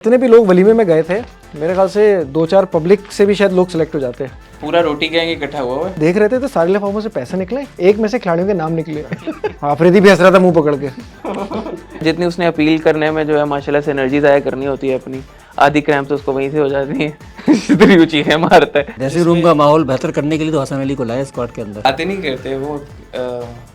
जितने भी लोग वलीमे में गए थे मेरे ख्याल से 2-4 पब्लिक से भी शायद लोग सिलेक्ट हो जाते हैं। पूरा रोटी गैंग इकट्ठा हुआ है। देख रहे थे तो सारे लिफाफों से पैसे निकले, एक में से खिलाड़ियों के नाम निकले। आफरीदी भी हंस रहा था मुंह पकड़ के। जितनी उसने अपील करने में जो है माशाल्लाह से एनर्जी ज़ाया करनी होती है अपनी, आधी क्रैम्प तो उसको वहीं से हो जाती है। इतनी ऊंची है मारता है। ड्रेसिंग रूम का माहौल बेहतर करने के लिए तो हसन अली को लाया स्क्वाड के अंदर। बातें नहीं करते वो,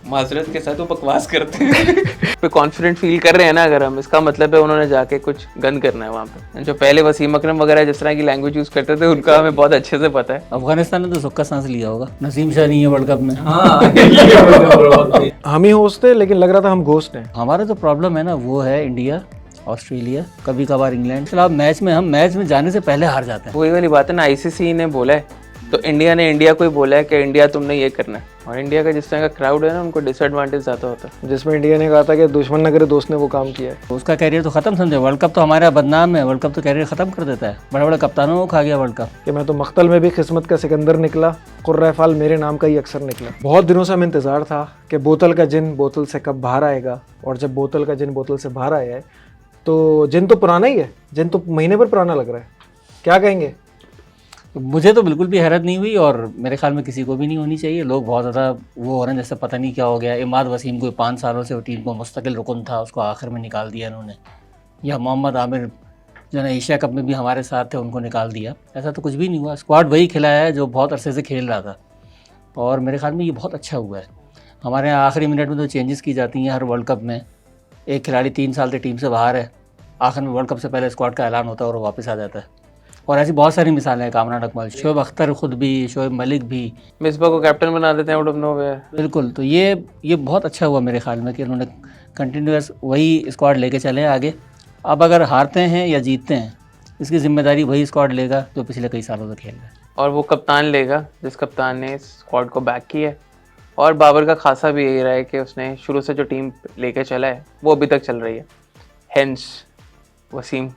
माजरत के साथ वो बकवास करते हैं। कॉन्फिडेंट फील कर रहे हैं ना अगर हम, इसका मतलब है उन्होंने जाके कुछ गन करना है वहाँ पे। जो पहले वसीम अकरम वगैरह जिस तरह की लैंग्वेज यूज करते थे उनका हमें बहुत अच्छे से पता है। अफगानिस्तान ने तो सुक्का सांस लिया होगा, नसीम शाह नहीं है वर्ल्ड कप में। हम ही होस्ट थे लेकिन लग रहा था हम घोस्ट हैं। हमारा जो प्रॉब्लम है ना वो है इंडिया, ऑस्ट्रेलिया, कभी कभार इंग्लैंड। चलो मैच में जाने से पहले हार जाते हैं। वही वाली बात है ना, आईसीसी ने बोला है तो इंडिया ने इंडिया को ही बोला है कि इंडिया तुमने ये करना है, और इंडिया का जिस तरह का क्राउड है ना उनको डिसएडवांटेज ज़्यादा होता है। जिसमें इंडिया ने कहा था कि दुश्मन न करे दोस्त ने वो काम किया है। तो उसका कैरियर तो खत्म समझे। वर्ल्ड कप तो हमारा बदनाम है, वर्ल्ड कप तो कैरियर खत्म कर देता है। बड़े बड़े कप्तानों को खा गया वर्ल्ड कप। कि मैं तो मख्तल में भी किस्मत का सिकंदर निकला, कुर्रा फाल मेरे नाम का ही अक्सर निकला। बहुत दिनों से हमें इंतज़ार था कि बोतल का जिन बोतल से कब बाहर आएगा, और जब बोतल का जिन बोतल से बाहर आया है तो जिन तो पुराना ही है, जिन तो महीने भर पुराना लग रहा है। क्या कहेंगे? मुझे तो बिल्कुल भी हैरत नहीं हुई, और मेरे ख्याल में किसी को भी नहीं होनी चाहिए। लोग बहुत ज़्यादा वो हो रहे हैं जैसे पता नहीं क्या हो गया। इमाद वसीम को 5 सालों से वो टीम को मुस्तकिल रुकन था, उसको आखिर में निकाल दिया इन्होंने। या मोहम्मद आमिर जो ना एशिया कप में भी हमारे साथ थे, उनको निकाल दिया। ऐसा तो कुछ भी नहीं हुआ। स्क्वाड वही खिलाया है जो बहुत अरसे से खेल रहा था, और मेरे ख्याल में ये बहुत अच्छा हुआ है। हमारे यहाँ आखिरी मिनट में तो चेंजेस की जाती हैं हर वर्ल्ड कप में। एक खिलाड़ी 3 साल से टीम से बाहर है, आखिर में वर्ल्ड कप से पहले स्क्वाड का ऐलान होता है और वो वापस आ जाता है। और ऐसी बहुत सारी मिसालें हैं। कामरान अकमल, शोएब अख्तर खुद भी, शोएब मलिक भी, मिसबा को कैप्टन बना देते हैं आउट ऑफ नोवेयर। बिल्कुल। तो ये बहुत अच्छा हुआ मेरे ख्याल में कि उन्होंने कंटिन्यूअस वही स्क्वाड लेके चले आगे। अब अगर हारते हैं या जीतते हैं इसकी जिम्मेदारी वही स्क्वाड लेगा जो पिछले कई सालों से खेल रहा है। और वो कप्तान लेगा जिस कप्तान ने स्क्वाड को बैक किया है। और बाबर का खासा भी यही रहा है कि उसने शुरू से जो टीम लेके चला है वो अभी तक चल रही है। हेंस वसीम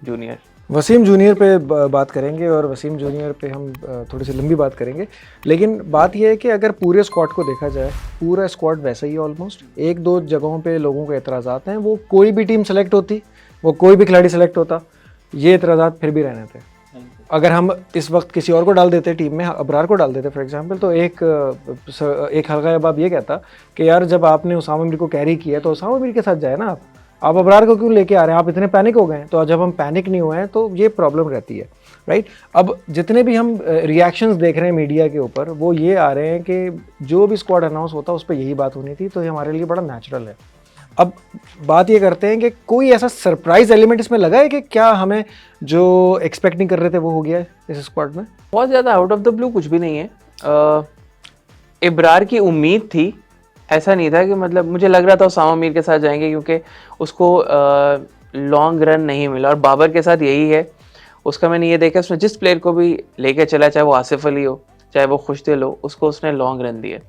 जूनियर पे बात करेंगे, और वसीम जूनियर पे हम थोड़ी सी लंबी बात करेंगे। लेकिन बात यह है कि अगर पूरे स्क्वाड को देखा जाए, पूरा स्क्वाड वैसा ही है ऑलमोस्ट। 1-2 जगहों पे लोगों के एतराज़ात हैं। वो कोई भी टीम सेलेक्ट होती, वो कोई भी खिलाड़ी सेलेक्ट होता, ये एतराज़ात फिर भी रहने थे। अगर हम इस वक्त किसी और को डाल देते टीम में, अबरार को डाल देते फॉर एग्जांपल, तो एक हल्का जवाब ये कहता कि यार जब आपने उसामा मीर को कैरी किया तो उसामा मीर के साथ जाए ना, आप अबरार को क्यों लेके आ रहे हैं? आप इतने पैनिक हो गए। तो जब हम पैनिक नहीं हुए हैं तो ये प्रॉब्लम रहती है, राइट। अब जितने भी हम रिएक्शंस देख रहे हैं मीडिया के ऊपर, वो ये आ रहे हैं कि जो भी स्क्वाड अनाउंस होता है उस पर यही बात होनी थी, तो ये हमारे लिए बड़ा नेचुरल है। अब बात ये करते हैं कि कोई ऐसा सरप्राइज एलिमेंट इसमें लगा है कि क्या हमें जो एक्सपेक्ट नहीं कर रहे थे वो हो गया है इस स्क्वाड में? बहुत ज़्यादा आउट ऑफ द ब्लू कुछ भी नहीं है। इब्रार की उम्मीद थी, ऐसा नहीं था कि मतलब मुझे लग रहा था उसामा मीर के साथ जाएंगे क्योंकि उसको लॉन्ग रन नहीं मिला। और बाबर के साथ यही है, उसका मैंने ये देखा उसने जिस प्लेयर को भी लेके चला, चाहे वो आसिफ अली हो चाहे वो खुशदिल हो, उसको उसने लॉन्ग रन दिए।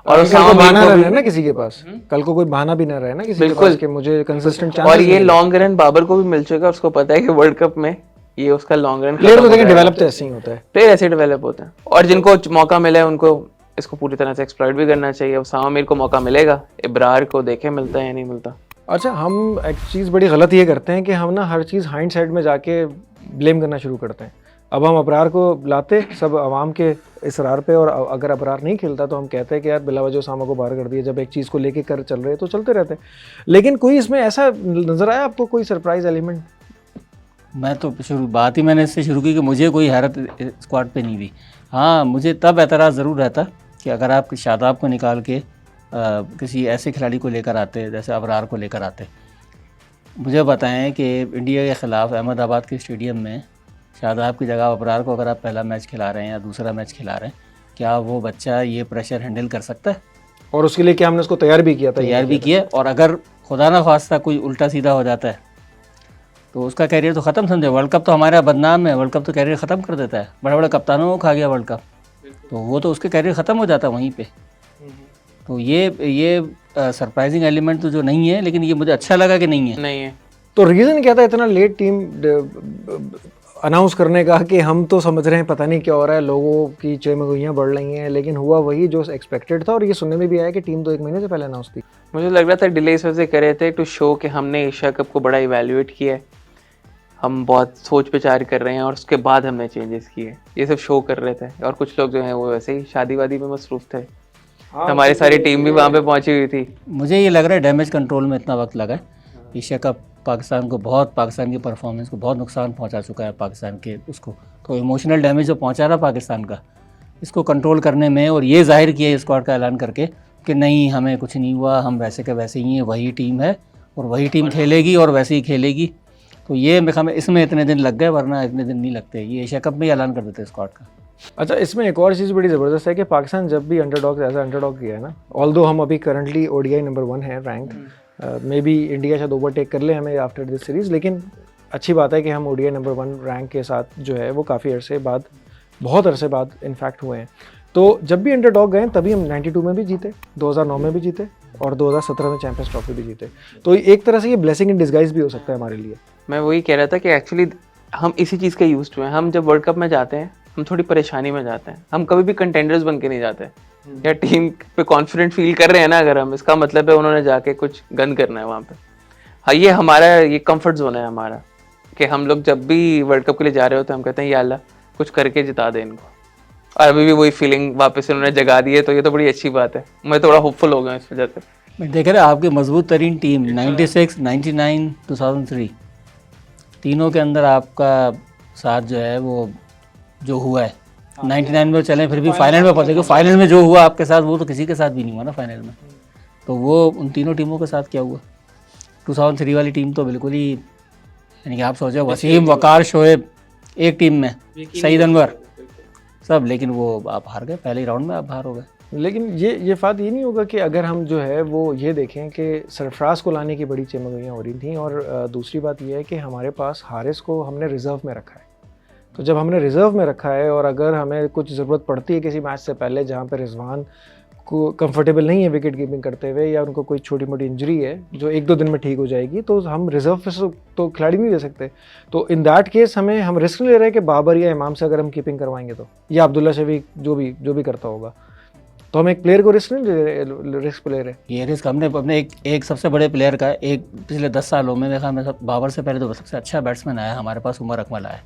और उसामा बहाना रहे ना किसी के पास, कल को कोई बहाना भी ना रहे ना किसी के पास कि मुझे कंसिस्टेंट चांस। और ये लॉन्ग रन बाबर को भी मिल चुका है, उसको पता है कि वर्ल्ड कप में ये उसका लॉन्ग रन। प्लेयर तो देखें डेवलप तो ऐसे ही होता है, प्लेयर ऐसे डेवलप होते हैं, और जिनको मौका मिला है उनको इसको पूरी तरह से एक्सप्लॉइट भी करना चाहिए। उसामा मीर को मौका मिलेगा, इब्रार को देखे मिलता है या नहीं मिलता। अच्छा, हम एक चीज़ बड़ी गलत ये करते हैं कि हम ना हर चीज़ हाइंड साइड में जाके ब्लेम करना शुरू करते हैं। अब हम अबरार को लाते सब आवाम के इसरार पे, और अगर अबरार नहीं खेलता तो हम कहते हैं कि यार बिलावजह उसामा को बाहर कर दिया। जब एक चीज़ को लेके कर चल रहे तो चलते रहते हैं। लेकिन कोई इसमें ऐसा नज़र आया आपको, कोई सरप्राइज एलिमेंट? मैं तो बात ही मैंने इससे शुरू की कि मुझे कोई हैरत स्क्वाड पे नहीं हुई। हाँ, मुझे तब एतराज़ ज़रूर रहता कि अगर आप शादाब को निकाल के किसी ऐसे खिलाड़ी को लेकर आते जैसे अबरार को लेकर आते। मुझे बताएं कि इंडिया के ख़िलाफ़ अहमदाबाद के स्टेडियम में शादाब की जगह अबरार को अगर आप पहला मैच खिला रहे हैं या दूसरा मैच खिला रहे हैं, क्या वो बच्चा ये प्रेशर हैंडल कर सकता है? और उसके लिए क्या हमने उसको तैयार भी किया। और अगर खुदा ना खास्ता कोई उल्टा सीधा हो जाता है तो उसका कैरियर तो ख़त्म समझे। वर्ल्ड कप तो हमारा बदनाम है, वर्ल्ड कप तो कैरियर ख़त्म कर देता है। बड़े बड़े कप्तानों को खा गया वर्ल्ड कप, तो वो तो उसके कैरियर ख़त्म हो जाता है वहीं पे। तो ये सरप्राइजिंग एलिमेंट तो जो नहीं है, लेकिन ये मुझे अच्छा लगा कि नहीं है। तो रीज़न क्या था इतना लेट टीम अनाउंस करने का? कि हम तो समझ रहे हैं पता नहीं क्या हो रहा है, लोगों की चेमगोइयाँ बढ़ रही हैं, लेकिन हुआ वही जो एक्सपेक्टेड था। और ये सुनने में भी आया कि टीम तो 1 महीने से पहले अनाउंस थी। मुझे लग रहा था डिले इस वजह से कर रहे थे टू शो कि हमने एशिया कप को बड़ा इवैल्यूएट किया है, हम बहुत सोच विचार कर रहे हैं और उसके बाद हमने चेंजेस किए। ये सब शो कर रहे थे और कुछ लोग जो हैं वो वैसे ही शादी वादी में मसरूफ थे। हमारी सारी टीम भी वहाँ पे पहुंची हुई थी। मुझे ये लग रहा है डैमेज कंट्रोल में इतना वक्त लगा है। एशिया कप पाकिस्तान की परफॉर्मेंस को बहुत नुकसान पहुंचा चुका है पाकिस्तान के उसको, तो इमोशनल डैमेज जो पहुंचा रहा पाकिस्तान का, इसको कंट्रोल करने में, और ये जाहिर किया स्क्वाड का ऐलान करके कि नहीं हमें कुछ नहीं हुआ, हम वैसे के वैसे ही हैं, वही टीम है और वही टीम खेलेगी और वैसे ही खेलेगी। तो ये इसमें इतने दिन लग गए, वरना इतने दिन नहीं लगते। ये एशिया कप में ही ऐलान कर देते स्क्वाड का। अच्छा, इसमें एक और चीज़ बड़ी ज़बरदस्त है कि पाकिस्तान जब भी अंडरडॉग एज अंडरडॉग किया है ना, ऑल्दो हम अभी करंटली ODI नंबर 1 है रैंक, मे बी इंडिया शायद ओवरटेक कर ले हमें आफ्टर दिस सीरीज़, लेकिन अच्छी बात है कि हम ODI नंबर 1 रैंक के साथ जो है वो काफ़ी अरसे बाद, बहुत अरसे बाद इनफैक्ट हुए हैं। तो जब भी अंडरडॉग गए तभी हम 92 में भी जीते, 2009 में भी जीते और 2017 में चैंपियंस ट्रॉफी भी जीते। तो एक तरह से ये ब्लेसिंग इन डिस्गाइज भी हो सकता है हमारे लिए। मैं वही कह रहा था कि एक्चुअली हम इसी चीज़ के यूज्ड हुए हैं। हम जब वर्ल्ड कप में जाते हैं हम थोड़ी परेशानी में जाते हैं, हम कभी भी कंटेंडर्स बन के नहीं जाते। या टीम पे कॉन्फिडेंट फील कर रहे हैं ना अगर हम, इसका मतलब है उन्होंने जाके कुछ गन करना है वहाँ पे। हाँ, ये हमारा ये कंफर्ट जोन है हमारा, कि हम लोग जब भी वर्ल्ड कप के लिए जा रहे हो तो हम कहते हैं या अल्लाह कुछ करके जिता दे इनको, और अभी भी वही फीलिंग वापस उन्होंने जगा दी है, तो ये तो बड़ी अच्छी बात है। मैं थोड़ा होपफुल हो गया इस वजह से। मैं देख रहा आपकी मजबूत तरीन टीम 96, 99, 2003 तीनों के अंदर आपका साथ जो है वो जो हुआ है 99 में चलें, फिर भी फाइनल में पहुंचे, क्योंकि फाइनल में जो हुआ आपके साथ वो तो किसी के साथ भी नहीं हुआ ना फाइनल में। तो वो उन तीनों टीमों के साथ क्या हुआ? 2003 वाली टीम तो बिल्कुल ही, यानी कि आप सोचो वसीम, वकार, शोएब एक टीम में, सईद अनवर सब, लेकिन वो आप हार गए पहले ही राउंड में, आप बाहर हो गए। लेकिन ये बात ये नहीं होगा कि अगर हम जो है वो ये देखें कि सरफराज को लाने की बड़ी चमगइयाँ हो रही थी, और दूसरी बात ये है कि हमारे पास हारिस को हमने रिज़र्व में रखा है। तो जब हमने रिज़र्व में रखा है और अगर हमें कुछ ज़रूरत पड़ती है किसी मैच से पहले जहाँ पे रिजवान को कंफर्टेबल नहीं है विकेट कीपिंग करते हुए, या उनको कोई छोटी मोटी इंजरी है जो 1-2 दिन में ठीक हो जाएगी, तो हम रिज़र्व पे तो खिलाड़ी नहीं दे सकते। तो इन दैट केस हम रिस्क ले रहे हैं कि बाबर या इमाम से अगर हम कीपिंग करवाएंगे तो, या अब्दुल्ला शफीक जो भी करता होगा, तो हम एक प्लेयर को रिस्क नहीं ले, रिस्क ले रहे। ये रिस्क हमने अपने एक सबसे बड़े प्लेयर का, एक पिछले 10 सालों में देखा, मैं बाबर से पहले तो सबसे अच्छा बैट्समैन आया हमारे पास, उमर अकमल आया।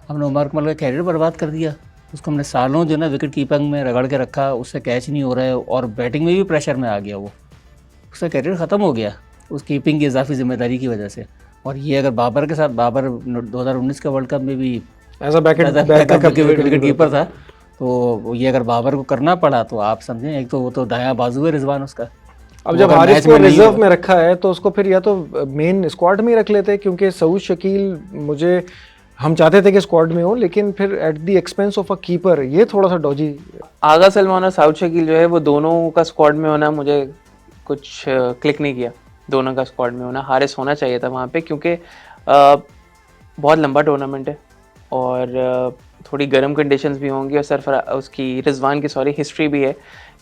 हमने उमर अकमल का कैरियर बर्बाद कर दिया। उसको हमने सालों जो ना विकेट कीपिंग में रगड़ के रखा, उससे कैच नहीं हो रहा है और बैटिंग में भी प्रेशर में आ गया, वो उसका कैरियर ख़त्म हो गया उस कीपिंग की इजाफी जिम्मेदारी की वजह से। और ये अगर बाबर के साथ, बाबर 2019 के वर्ल्ड कप में भी एज अ विकेट कीपर था, तो ये अगर बाबर को करना पड़ा तो आप समझें, एक तो वो तो दायां बाजू है रिजवान उसका। अब जब हारिस को रिजर्व में रखा है तो उसको फिर या तो मेन स्क्वाड में ही रख लेते, क्योंकि सऊद शकील हम चाहते थे कि स्क्वाड में हो, लेकिन फिर at the expense of a keeper ये थोड़ा सा डॉजी। आगा सलमान और सऊद शकील जो है वो दोनों का स्क्वाड में होना मुझे कुछ क्लिक नहीं किया। दोनों का स्क्वाड में होना, हारिस होना चाहिए था वहाँ पे, क्योंकि बहुत लंबा टूर्नामेंट है और थोड़ी गर्म कंडीशंस भी होंगी, और उसकी रिजवान की हिस्ट्री भी है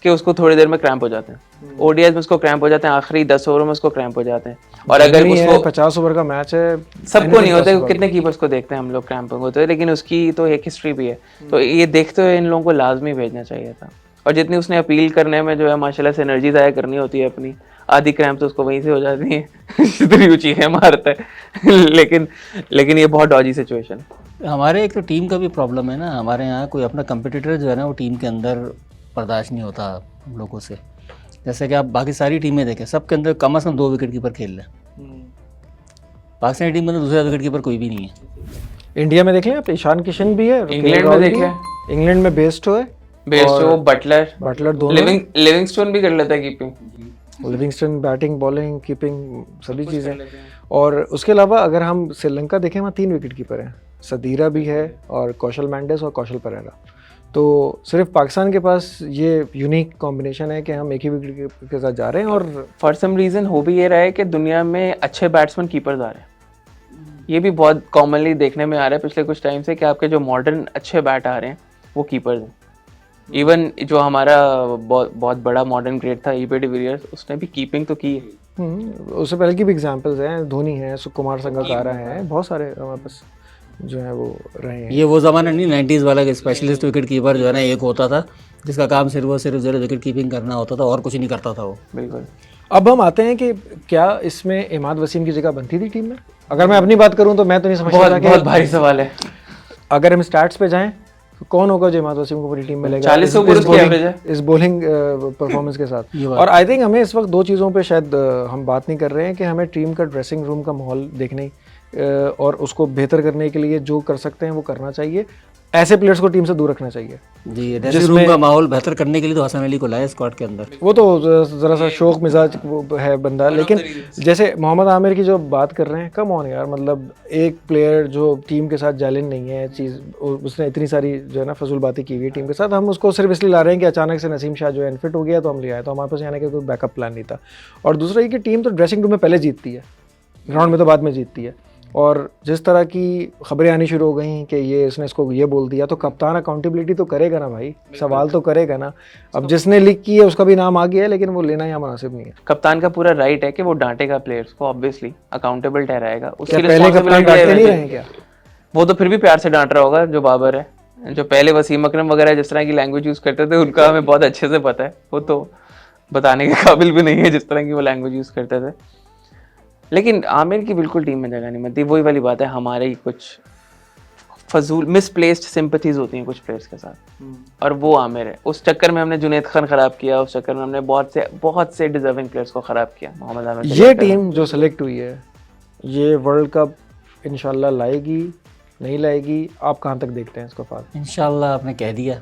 कि उसको थोड़ी देर में क्रैम्प हो जाते हैं। ओडीआई में उसको क्रैम्प हो जाते हैं, आखिरी 10 ओवरों में उसको क्रैम्प हो जाते हैं। और अगर उसको 50 ओवर का मैच है, सबको नहीं होते, कितने कीपर्स को देखते हैं हम लोग क्रैम्प होते हैं, लेकिन उसकी तो एक हिस्ट्री भी है। तो ये देखते हुए इन लोगों को लाजमी भेजना चाहिए था। और जितनी उसने अपील करने में जो है माशाल्लाह से एनर्जी ज़ाया करनी होती है अपनी, आधी क्रैम्प तो उसको वहीं से हो जाती है जितनी ऊँची है मारता है लेकिन ये बहुत डॉजी सिचुएशन है। हमारे एक तो टीम का भी प्रॉब्लम है ना, हमारे यहाँ कोई अपना कंपटीटर जो है ना वो टीम के अंदर बर्दाश्त नहीं होता हम लोगों से। जैसे कि आप बाकी सारी टीमें देखें, सबके अंदर कम से कम 2 विकेट कीपर खेल रहे हैं। पाकिस्तानी टीम में दूसरा विकेट कीपर कोई भी नहीं है। इंडिया में देख लें आप, ईशान किशन भी है, इंग्लैंड में देख लें, इंग्लैंड में बेस्टो है, बटलर दोनों, लिविंगस्टोन भी कर लेता है keeping, Livingstone batting, bowling, keeping सभी चीज़ें। और उसके अलावा अगर हम श्रीलंका देखें, वहाँ 3 विकेट कीपर हैं, सदीरा भी है और कौशल मैंडेस और कौशल परेरा। तो सिर्फ पाकिस्तान के पास ये यूनिक कॉम्बिनेशन है कि हम एक ही विकेट के साथ जा रहे हैं। और फॉर सम रीज़न हो भी ये रहा है कि दुनिया में अच्छे बैट्समैन कीपर्स आ रहे हैं। ये भी बहुत कॉमनली देखने में आ रहा है पिछले कुछ टाइम से कि आपके जो मॉडर्न अच्छे बैट आ रहे हैं वो कीपर्स हैं। इवन जो हमारा बहुत बड़ा मॉडर्न ग्रेट था ईबे डिविलियर्स, उसने भी कीपिंग तो की है। उससे पहले की भी एग्जांपल्स हैं, धोनी है, सुकुमार संगकारा है, बहुत सारे हमारे पास जो है वो रहे हैं। ये वो ज़माना नहीं 90s वाला कि स्पेशलिस्ट विकेट कीपर जो है ना एक होता था जिसका काम सिर्फ जो है विकेट कीपिंग करना होता था और कुछ नहीं करता था वो। बिल्कुल। अब हम आते हैं कि क्या इसमें इमाद वसीम की जगह बनती थी टीम में? अगर मैं अपनी बात करूं तो मैं तो नहीं समझता था बहुत कि भारी सवाल है। अगर हम स्टैट्स पे जाएं तो कौन होगा जो इमाद वसीम को पूरी टीम में लेगा 40 ओवर उसकी एवरेज है। इस बॉलिंग परफॉर्मेंस के साथ। ये बात और आई थिंक हमें इस वक्त दो चीज़ों पे शायद हम बात नहीं कर रहे हैं कि हमें टीम का ड्रेसिंग रूम का माहौल देखने और उसको बेहतर करने के लिए जो कर सकते हैं वो करना चाहिए। ऐसे प्लेयर्स को टीम से दूर रखना चाहिए। जी, ड्रेसिंग रूम का माहौल बेहतर करने के लिए तो हसन अली को लाया स्क्वाड के अंदर। वो तो ज़रा सा शौक मिजाज वो है बंदा, लेकिन जैसे मोहम्मद आमिर की जो बात कर रहे हैं, कम ऑन यार, मतलब एक प्लेयर जो टीम के साथ जालिन नहीं है चीज़, उसने इतनी सारी जो है ना फजूल बातें की हुई है टीम के साथ, हम उसको सिर्फ इसलिए ला रहे हैं कि अचानक से नसीम शाह जो है अनफिट हो गया तो हम ले आए, तो हमारे पास आने का कोई बैकअप प्लान नहीं था। और दूसरा ये कि टीम तो ड्रेसिंग रूम में पहले जीतती है, ग्राउंड में तो बाद में जीतती है। और जिस तरह की खबरें आनी शुरू हो गई कि ये इसने इसको ये बोल दिया, तो कप्तान अकाउंटेबिलिटी तो करेगा ना भाई, सवाल तो करेगा ना। अब जिसने लीक की है उसका भी नाम आ गया है, लेकिन वो लेना यहाँ मुनासिब नहीं है। कप्तान का पूरा राइट है कि वो डांटेगा प्लेयर्स को, ऑब्वियसली अकाउंटेबल ठहराएगा। उसकी क्या पहले कप्तान डांटते नहीं रहे रिस्पांसिबिलिटी क्या? वो तो फिर भी प्यार से डांट रहा होगा जो बाबर है। जो पहले वसीम अकरम वगैरह जिस तरह की लैंग्वेज यूज करते थे उनका हमें बहुत अच्छे से पता है, वो तो बताने के काबिल भी नहीं है जिस तरह की वो लैंग्वेज यूज करते थे। लेकिन आमिर की बिल्कुल टीम में जगह नहीं मिलती। वही वाली बात है, हमारे ही कुछ फजूल मिसप्लेस्ड सिंपथीज होती हैं कुछ प्लेयर्स के साथ, और वो आमिर है। उस चक्कर में हमने जुनैद खान खराब किया, उस चक्कर में हमने बहुत से डिजर्विंग प्लेयर्स को खराब किया। मोहम्मद आमिर ये टीम जो सेलेक्ट हुई है, ये वर्ल्ड कप इंशाल्लाह लाएगी नहीं लाएगी, आप कहाँ तक देखते हैं इसको? फात इंशाल्लाह आपने कह दिया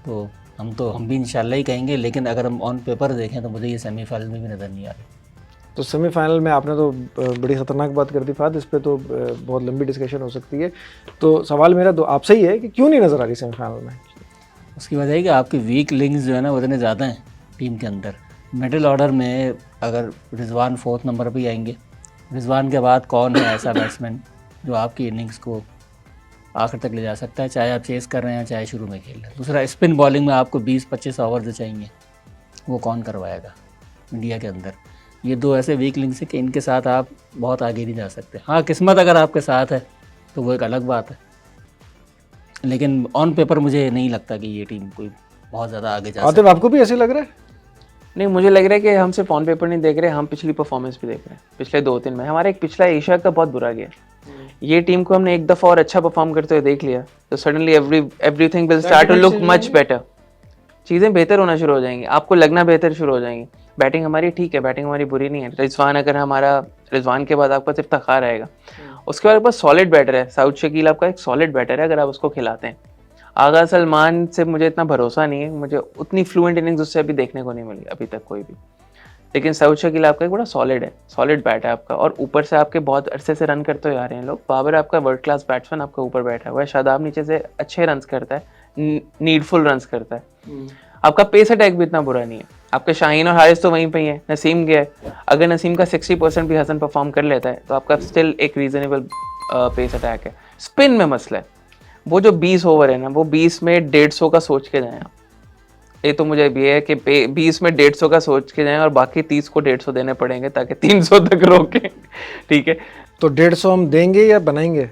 तो हम भी इंशाल्लाह ही कहेंगे, लेकिन अगर हम ऑन पेपर देखें तो मुझे ये सेमीफाइनल में भी नज़र नहीं आ रही। तो सेमीफाइनल में आपने तो बड़ी ख़तरनाक बात कर दी फात, इस पे तो बहुत लंबी डिस्कशन हो सकती है। तो सवाल मेरा तो आपसे ही है कि क्यों नहीं नज़र आ रही सेमीफाइनल में? उसकी वजह है कि आपकी वीक लिंक्स जो है ना वो इतने ज़्यादा हैं टीम के अंदर। मिडिल ऑर्डर में अगर रिजवान 4th नंबर पर ही आएंगे, रिजवान के बाद कौन है ऐसा बैट्समैन जो आपकी इनिंग्स को आखिर तक ले जा सकता है, चाहे आप चेस कर रहे हैं चाहे शुरू में खेल रहे हैं। दूसरा, स्पिन बॉलिंग में आपको 20-25 ओवर जो चाहिए वो कौन करवाएगा इंडिया के अंदर? ये दो ऐसे वीक लिंक्स हैं कि इनके साथ आप बहुत आगे नहीं जा सकते। हाँ, किस्मत अगर आपके साथ है तो वो एक अलग बात है, लेकिन ऑन पेपर मुझे नहीं लगता कि ये टीम कोई बहुत ज़्यादा आगे जा सकती। आतिफ, आपको भी ऐसे लग रहा है? नहीं, मुझे लग रहा है कि हम सिर्फ ऑन पेपर नहीं देख रहे, हम पिछली परफॉर्मेंस भी देख रहे हैं। पिछले 2-3 में हमारा एक पिछला एशिया का बहुत बुरा गया। ये टीम को हमने एक दफ़ा और अच्छा परफॉर्म करते हुए देख लिया तो suddenly everything will start to look much better. चीज़ें बेहतर होना शुरू हो जाएंगी, आपको लगना बेहतर शुरू हो जाएंगी। बैटिंग हमारी ठीक है, बैटिंग हमारी बुरी नहीं है। रिजवान के बाद आपका सिर्फ इफ्तिखार आएगा, उसके बाद आपका सॉलिड बैटर है। साउथ शकील आपका एक सॉलिड बैटर है अगर आप उसको खिलाते हैं। आगा सलमान से मुझे इतना भरोसा नहीं है, मुझे उतनी फ्लुएंट इनिंग्स उससे अभी देखने को नहीं मिली अभी तक कोई भी। लेकिन साउथ शकील आपका एक बड़ा सॉलिड है, सॉलिड बैट है आपका, और ऊपर से आपके बहुत अरसे से रन करते हुए आ रहे हैं लोग। बाबर आपका वर्ल्ड क्लास बैट्समैन आपका ऊपर बैठा हुआ है। शादाब नीचे से अच्छे रन्स करता है, नीडफुल रन्स करता है। आपका पेस अटैक भी इतना बुरा नहीं है। आपके शाहीन और हारिस तो वहीं पे ही है, नसीम गया है। अगर नसीम का 60% भी हसन परफॉर्म कर लेता है तो आपका स्टिल एक रीजनेबल पेस अटैक है। स्पिन में मसला है, वो जो 20 ओवर है ना, वो 20 में 150 का सोच के जाएं आप। ये तो मुझे भी है कि 20 में 150 का सोच के जाएं और बाकी 30 को 150 देने पड़ेंगे ताकि 300 तक रोके। ठीक है, तो 150 हम देंगे या बनाएंगे?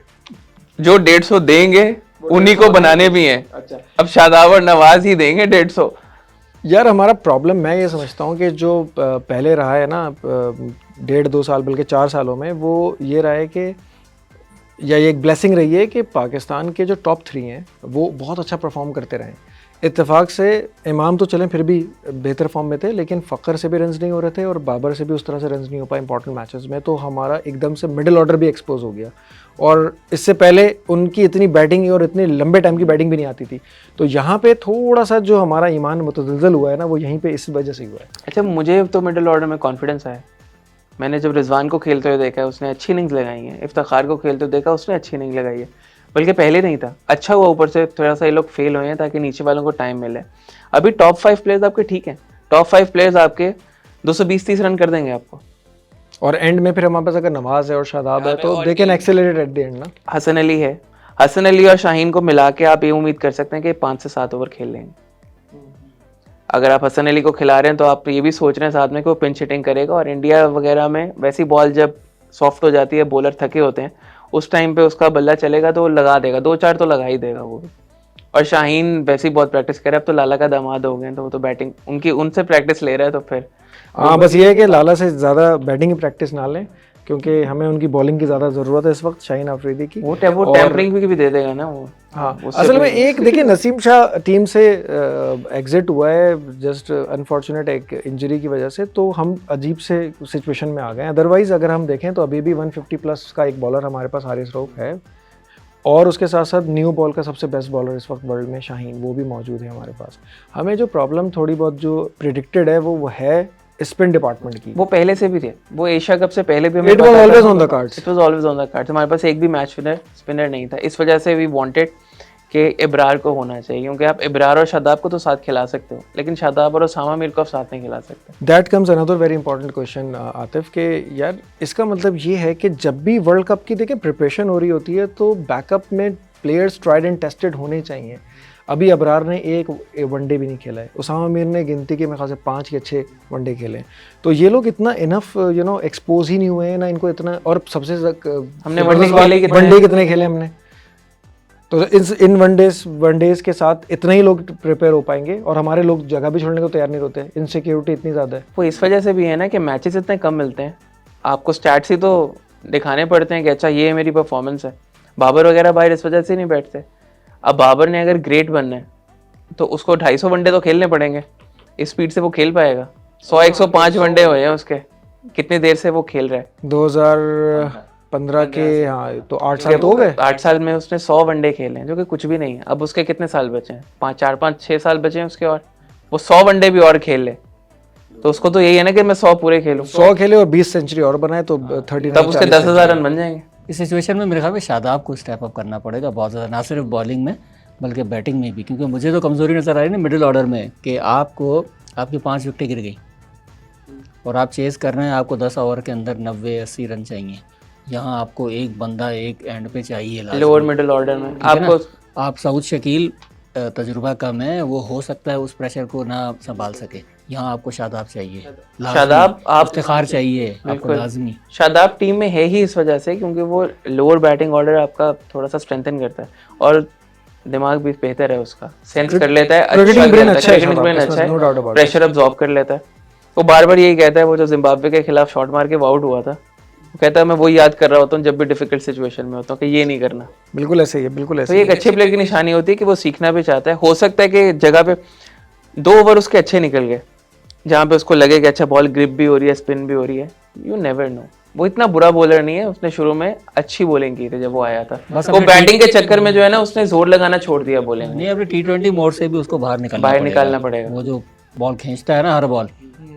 जो 150 देंगे उन्हीं को बनाने भी हैं। अच्छा, अब शादाब और नवाज ही देंगे 150। यार हमारा प्रॉब्लम मैं ये समझता हूँ कि जो पहले रहा है ना 1.5-2 साल बल्कि 4 सालों में, वो ये रहा है कि या ये एक ब्लेसिंग रही है कि पाकिस्तान के जो टॉप 3 हैं वो बहुत अच्छा परफॉर्म करते रहे। इत्तेफाक से इमाम तो चलें फिर भी बेहतर फॉर्म में थे, लेकिन फ़खर से भी रन्स नहीं हो रहे थे और बाबर से भी उस तरह से रन्स नहीं हो पाए इंपॉर्टेंट मैचेस में। तो हमारा एकदम से मिडिल ऑर्डर भी एक्सपोज हो गया, और इससे पहले उनकी इतनी बैटिंग और इतने लंबे टाइम की बैटिंग भी नहीं आती थी। तो यहाँ पे थोड़ा सा जो हमारा ईमान मुतज़लज़ल हुआ है ना, वो यहीं पे इस वजह से हुआ है। अच्छा, मुझे तो मिडिल ऑर्डर में कॉन्फिडेंस आया। मैंने जब रिजवान को खेलते हुए देखा है, उसने अच्छी इनिंग्स लगाई हैं। इफ्तिखार को खेलते हुए देखा, उसने अच्छी इनिंग लगाई है, बल्कि पहले नहीं था। अच्छा हुआ ऊपर से थोड़ा सा ये लोग फेल हुए हैं ताकि नीचे वालों को टाइम मिले। अभी टॉप 5 प्लेयर्स आपके ठीक हैं, टॉप 5 प्लेयर्स आपके 220-30 रन कर देंगे आपको। और एंड में फिर हमारे पास अगर नवाज है और शादाब है तो they can accelerate at the end ना। हसन अली है, हसन अली और शाहीन को मिला के आप ये उम्मीद कर सकते हैं कि 5 से 7 ओवर खेल लेंगे। अगर आप हसन अली को खिला रहे हैं तो आप ये भी सोच रहे हैं साथ में कि वो पिंच हिटिंग करेगा। और इंडिया वगैरह में वैसी बॉल जब सॉफ्ट हो जाती है, बॉलर थके होते हैं, उस टाइम पे उसका बल्ला चलेगा तो वो लगा देगा, 2-4 तो लगा ही देगा वो भी। और शाहीन वैसे ही बहुत प्रैक्टिस कर रहा है, अब तो लाला का दामाद हो गए हैं तो वो तो बैटिंग उनसे प्रैक्टिस ले रहा है, तो फिर हाँ, बस ये है कि लाला से ज़्यादा बैटिंग की प्रैक्टिस ना लें, क्योंकि हमें उनकी बॉलिंग की ज़्यादा ज़रूरत है इस वक्त शाहीन अफरीदी की। वो टेम्परिंग भी दे देगा ना वो। हाँ, असल में एक देखिए नसीम शाह टीम से एग्जिट हुआ है जस्ट अनफॉर्चुनेट एक इंजरी की वजह से, तो हम अजीब से सिचुएशन में आ गए हैं। अदरवाइज़ अगर हम देखें तो अभी भी 150 प्लस का एक बॉलर हमारे पास हारिस रऊफ है, और उसके साथ साथ न्यू बॉल का सबसे बेस्ट बॉलर इस वक्त वर्ल्ड में शाहीन, वो भी मौजूद है हमारे पास। हमें जो प्रॉब्लम थोड़ी बहुत जो प्रिडिक्टेड है वो है स्पिन डिपार्टमेंट की। वो पहले से भी थे, वो एशिया कप से पहले भी हमें it was always on the cards. It was always on the cards. हमारे पास एक भी मैच विनर स्पिनर नहीं था, इस वजह से वी वांटेड कि इब्रार को होना चाहिए, क्योंकि आप इब्रार और शादाब को तो साथ खिला सकते हो, लेकिन शादाब और उसामा मीर को आप साथ नहीं खिला सकते। That comes another very important question Atif, के यार इसका मतलब ये है कि जब भी वर्ल्ड कप की देखिए प्रिपरेशन हो रही होती है तो बैकअप में प्लेयर्स ट्राइड एंड टेस्टेड होने चाहिए। अभी अबरार ने एक वनडे भी नहीं खेला है, उसामा मीर ने गिनती के मेरे ख्याल से 5 के अच्छे वनडे खेले हैं, तो ये लोग इतना इनफ एक्सपोज ही नहीं हुए हैं ना इनको इतना। और सबसे हमने वनडे कितने खेले हमने, तो इन वनडेज के साथ इतने ही लोग प्रिपेयर हो पाएंगे, और हमारे लोग जगह भी छोड़ने को तैयार नहीं होते, इनसिक्योरिटी इतनी ज़्यादा है। वो इस वजह से भी है ना कि मैचेस इतने कम मिलते हैं, आपको स्टैट्स ही तो दिखाने पड़ते हैं कि अच्छा ये मेरी परफॉर्मेंस है। बाबर वगैरह बाहर इस वजह से नहीं बैठते। अब बाबर ने अगर ग्रेट बनना है तो उसको 250 वनडे तो खेलने पड़ेंगे, इस स्पीड से वो खेल पाएगा। 100-105 वनडे हुए हैं उसके, कितनी देर से वो खेल रहा है। 2015 के, हाँ तो 8 साल तो हो गए। 8 साल में उसने 100 वनडे खेले हैं, जो कि कुछ भी नहीं है। अब उसके कितने साल बचे हैं, 4-5-6 साल बचे हैं उसके, और वो 100 वनडे भी और खेल ले तो उसको तो यही है ना कि मैं 100 पूरे खेलूं। 100 खेले और 20 सेंचुरी और बनाए तो 30, तब उसके 10,000 रन बन जाएंगे। इस सिचुएशन में मेरे ख्याल में शादाब को स्टेप अप करना पड़ेगा बहुत ज़्यादा, ना सिर्फ बॉलिंग में बल्कि बैटिंग में भी, क्योंकि मुझे तो कमज़ोरी नज़र आ रही है ना मिडिल ऑर्डर में, कि आपकी 5 विकेटें गिर गई और आप चेज़ कर रहे हैं, आपको 10 ओवर के अंदर 90-80 रन चाहिए। यहाँ आपको एक बंदा एक एंड पे चाहिए लोअर मिडिल ऑर्डर में। आपको आप साउथ शकील तजुर्बा कम है, वो हो सकता है उस प्रेशर को ना संभाल सके। यहाँ आपको शादाब चाहिए, शादाब आप इफ्तिखार चाहिए आपको लाजमी। शादाब टीम में है ही इस वजह से क्योंकि वो लोअर बैटिंग ऑर्डर आपका थोड़ा सा स्ट्रेंथन करता है, और दिमाग भी बेहतर है उसका, सेंस कर लेता है, अच्छा है, प्रेशर अब्सॉर्ब कर लेता है। वो बार बार यही कहता है, वो जो जिम्बाब्वे के खिलाफ शॉट मार के वो आउट हुआ था, वो कहता है मैं वो याद कर रहा होता हूँ जब भी डिफिकल्ट सिचुएशन में होता हूँ कि ये नहीं करना। बिल्कुल ऐसे ही है, बिल्कुल ऐसे। तो ये एक अच्छे प्लेयर की निशानी होती है कि वो सीखना भी चाहता है। हो सकता है कि जगह पे 2 ओवर उसके अच्छे निकल गए जहाँ पे उसको लगे कि अच्छा बॉल ग्रिप भी हो रही है, स्पिन भी हो रही है, यू नेवर नो। वो इतना बुरा बॉलर नहीं है, उसने शुरू में अच्छी बॉलिंग की थी जब वो आया था, वो बैटिंग के चक्कर में जो है ना उसने जोर लगाना छोड़ दिया बॉलिंग नहीं, अपने T20 मोड से भी उसको बाहर निकालना पड़ेगा। वो जो बॉल खींचता है ना, हर बॉल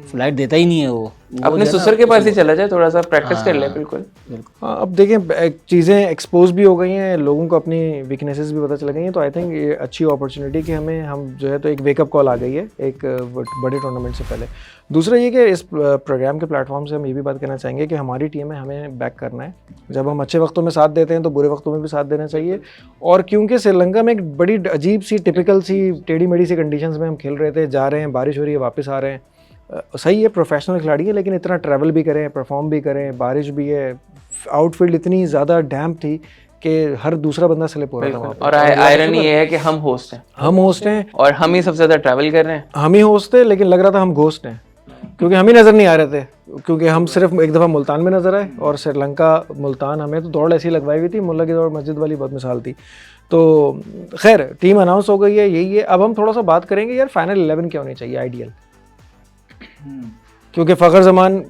फ्लाइट देता ही नहीं है वो अपने सुसर के पास ही चला जाए, थोड़ा सा प्रैक्टिस कर ले। बिल्कुल हाँ, अब देखिए चीज़ें एक्सपोज भी हो गई हैं, लोगों को अपनी वीकनेसेस भी पता चल गई हैं, तो आई थिंक ये अच्छी अपॉर्चुनिटी कि हम जो है तो एक वेकअप कॉल आ गई है एक बड़े टूर्नामेंट से पहले। दूसरा ये कि इस प्रोग्राम के प्लेटफॉर्म से हम ये भी बात करना चाहेंगे कि हमारी टीम है, हमें बैक करना है। जब हम अच्छे वक्तों में साथ देते हैं तो बुरे वक्तों में भी साथ देना चाहिए। और क्योंकि श्रीलंका में एक बड़ी अजीब सी टिपिकल सी टेढ़ी मेढ़ी सी कंडीशंस में हम खेल रहे थे, जा रहे हैं, बारिश हो रही है, वापस आ रहे हैं, सही है प्रोफेशनल खिलाड़ी है, लेकिन इतना ट्रैवल भी करें, परफॉर्म भी करें, बारिश भी है, आउटफील्ड इतनी ज़्यादा डैम्प थी कि हर दूसरा बंदा स्लिप हो रहा था। और आयरनी ये है कि हम होस्ट हैं और हम ही सबसे ज़्यादा ट्रैवल कर रहे हैं। हम ही होस्ट थे, लेकिन लग रहा था हम घोस्ट हैं, क्योंकि हम ही नज़र नहीं आ रहे थे, क्योंकि हम सिर्फ एक दफ़ा मुल्तान में नज़र आए और श्रीलंका मुल्तान हमें तो दौड़ ऐसी लगवाई हुई थी, मुल्ला की दौड़ मस्जिद वाली बहुत मिसाल थी। तो खैर टीम अनाउंस हो गई है, यही है। अब हम थोड़ा सा बात करेंगे यार फाइनल 11 क्या होनी चाहिए आइडियल, क्योंकि फ़खर जमान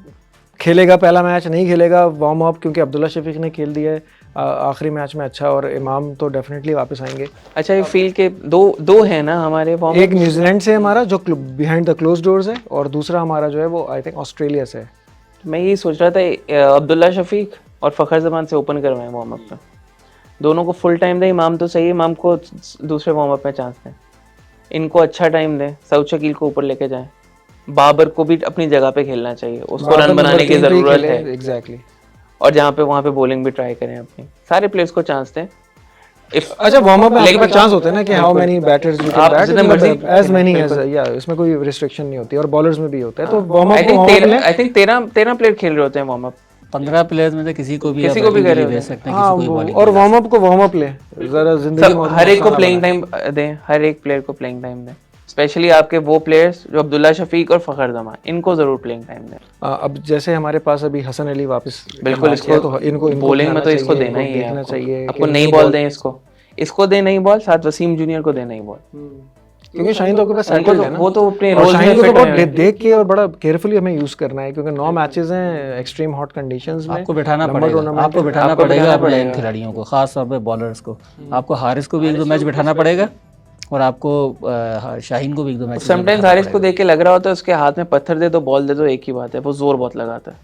खेलेगा पहला मैच, नहीं खेलेगा वार्म अप, क्योंकि अब्दुल्ला शफीक ने खेल दिया है आखिरी मैच में अच्छा, और इमाम तो डेफिनेटली वापस आएंगे। अच्छा ये फील्ड के दो है ना हमारे वार्म अप, एक न्यूजीलैंड से हमारा जो बिहाइंड द क्लोज डोर्स है, और दूसरा हमारा जो है वो आई थिंक ऑस्ट्रेलिया से है। मैं यही सोच रहा था अब्दुल्ला शफीक और फ़खर जमान से ओपन करवाएं वार्म अप में, दोनों को फुल टाइम दें। इमाम तो सही है, इमाम को दूसरे वार्म अप में चांस दें, इनको अच्छा टाइम दें, सऊद शकील को ऊपर लेके जाएं, बाबर को भी अपनी जगह पे खेलना चाहिए, उसको रन बनाने की जरूरत है एग्जैक्टली, और जहाँ पे वहाँ पे बॉलिंग भी ट्राई करें, अपनी सारे प्लेयर्स को चांस दें। अच्छा वार्म अप में लेकिन चांस होते हैं ना कि how many batters you can bat, as many as, या इसमें कोई रिस्ट्रिक्शन नहीं होती, और बॉलर्स में भी होता है। तो warm up I think 13 player खेल रहे होते हैं वार्म अप, 15 प्लेयर्स में से किसी को भी दे सकते हैं, किसी को भी। और वार्म अप को वार्म अप ले, जरा जिंदगी हर एक को प्लेइंग टाइम दें, हर एक प्लेयर को प्लेइंग टाइम दें, स्पेशली आपके वो प्लेयर्स जो अब्दुल्ला शफीक और फ़खर जमान, इनको ज़रूर प्लेइंग टाइम दें। अब जैसे हमारे पास अभी हसन अली वापस बिल्कुल, मैच किया, तो इनको बॉलिंग में तो खिलाना इसको चाहिए, देना ही है देखना चाहिए आपको कि नई बॉल दें, इसको दें नई बॉल, साथ वसीम जूनियर को दें नई बॉल, क्योंकि शाहीन तो आपके पास उनको सेटल तो है ना, वो तो अपने और रोल शाहीन में को तो fit बहुत है। देख के और बड़ा केयरफुली हमें यूज करना है, क्योंकि 9 मैचेस हैं एक्सट्रीम हॉट कंडीशंस में, आपको बिठाना लंबा पड़ेगा, टूर्नामेंट आपको है। बिठाना आपको पड़ेगा बिठाना अपने इन पड़ेगा। खिलाड़ियों को, खास तौर पे बॉलर्स को। आपको हारिस को भी 1-2 मैच बिठाना पड़ेगा और आपको शाहीन को भी 1-2 मैच समटाइम्स हारिस को देख के लग रहा होता है उसके हाथ में पत्थर दे तो बॉल दे दो, एक ही बात है, वो जोर बहुत लगाता है।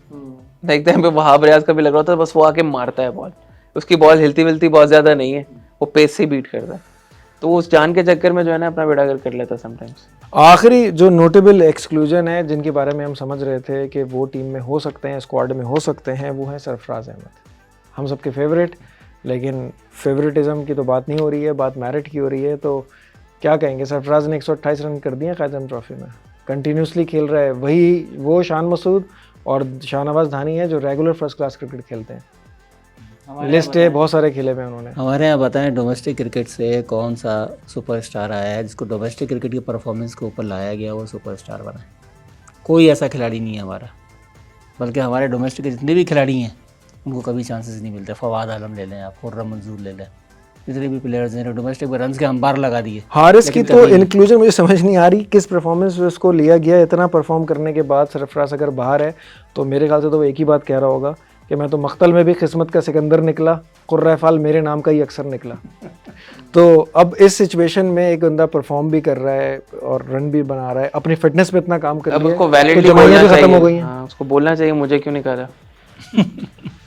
देखते हैं वहाब रियाज का भी लग रहा होता है, बस वो आके मारता है बॉल, उसकी बॉल हिलती विलती बहुत ज्यादा नहीं है, वो पेस से बीट करता है, तो वो उस जान के चक्कर में जो है ना अपना बेड़ा कर लेता है समटाइम्स। आखिरी जो नोटेबल एक्सक्लूजन है जिनके बारे में हम समझ रहे थे कि वो टीम में हो सकते हैं, स्क्वाड में हो सकते हैं, वो है सरफराज अहमद, हम सबके फेवरेट। लेकिन फेवरेटिज्म की तो बात नहीं हो रही है, बात मेरिट की हो रही है। तो क्या कहेंगे, सरफराज ने 128 रन कर दिए कायद ट्रॉफी में, कंटिन्यूसली खेल रहा है, वही वो शान मसूद और शाहनवाज धानी है जो रेगुलर फर्स्ट क्लास क्रिकेट खेलते हैं। लिस्ट है, बहुत सारे खेले में उन्होंने। हमारे यहाँ बताएं डोमेस्टिक क्रिकेट से कौन सा सुपरस्टार आया है जिसको डोमेस्टिक क्रिकेट की परफॉर्मेंस के ऊपर लाया गया, वो सुपरस्टार बना है? कोई ऐसा खिलाड़ी नहीं है हमारा, बल्कि हमारे डोमेस्टिक के जितने भी खिलाड़ी हैं उनको कभी चांसेस नहीं मिलते। फवाद आलम ले लें आप, खुर्रम मंजूर ले लें, जितने भी प्लेयर्स हैं डोमेस्टिक में रन के अंबार लगा दिए। हारिस की तो इंक्लूजन मुझे समझ नहीं आ रही, किस परफॉर्मेंस में उसको लिया गया। इतना परफॉर्म करने के बाद सरफराज अगर बाहर है तो मेरे ख्याल से तो वो एक ही बात कह रहा होगा कि मैं तो मख्तल में भी किस्मत का सिकंदर निकला, कुर्रफ़ाल मेरे नाम का ही अक्सर निकला। तो अब इस सिचुएशन में एक बंदा परफॉर्म भी कर रहा है और रन भी बना रहा है, अपनी फिटनेस पे इतना काम कर अब लिया उसको है, वैलिडली तो जमाइयाँ बोलना भी खत्म हो गई चाहिए, हैं। हाँ, उसको बोलना चाहिए मुझे क्यों नहीं करा।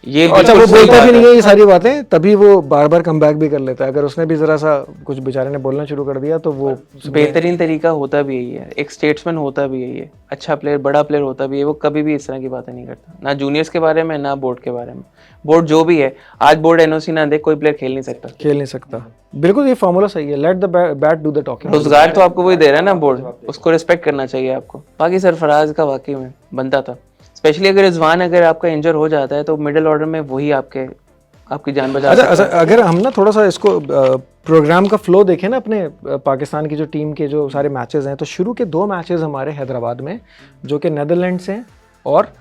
ये अच्छा, वो बिल्कुल सही बोलता बात भी नहीं है। है ये सारी बातें, तभी वो बार बार कम बैक भी कर लेता है। अगर उसने भी जरा सा कुछ बेचारे ने बोलना शुरू कर दिया तो वो बेहतरीन तरीका होता भी यही है, एक स्टेट्समैन होता भी यही है, अच्छा प्लेयर बड़ा प्लेयर होता भी है, वो कभी भी इस तरह की बातें नहीं करता, ना जूनियर्स के बारे में ना बोर्ड के बारे में। बोर्ड जो भी है, आज बोर्ड एनओसी ना दे कोई प्लेयर खेल नहीं सकता। बिल्कुल ये फॉर्मूला सही है, let the bat do the talking. रोजगार तो आपको वही दे रहा है ना बोर्ड, उसको रिस्पेक्ट करना चाहिए आपको। बाकी सरफराज का वाकई में बनता था, स्पेशली अगर रिजवान अगर आपका इंजर हो जाता है तो मिडिल ऑर्डर में वही आपकी जान बचा सकता है। अगर हम ना थोड़ा सा इसको प्रोग्राम का फ्लो देखें ना, अपने पाकिस्तान की जो टीम के जो सारे मैचेस हैं, तो शुरू के 2 मैचेस हमारे हैदराबाद में जो कि नेदरलैंड से और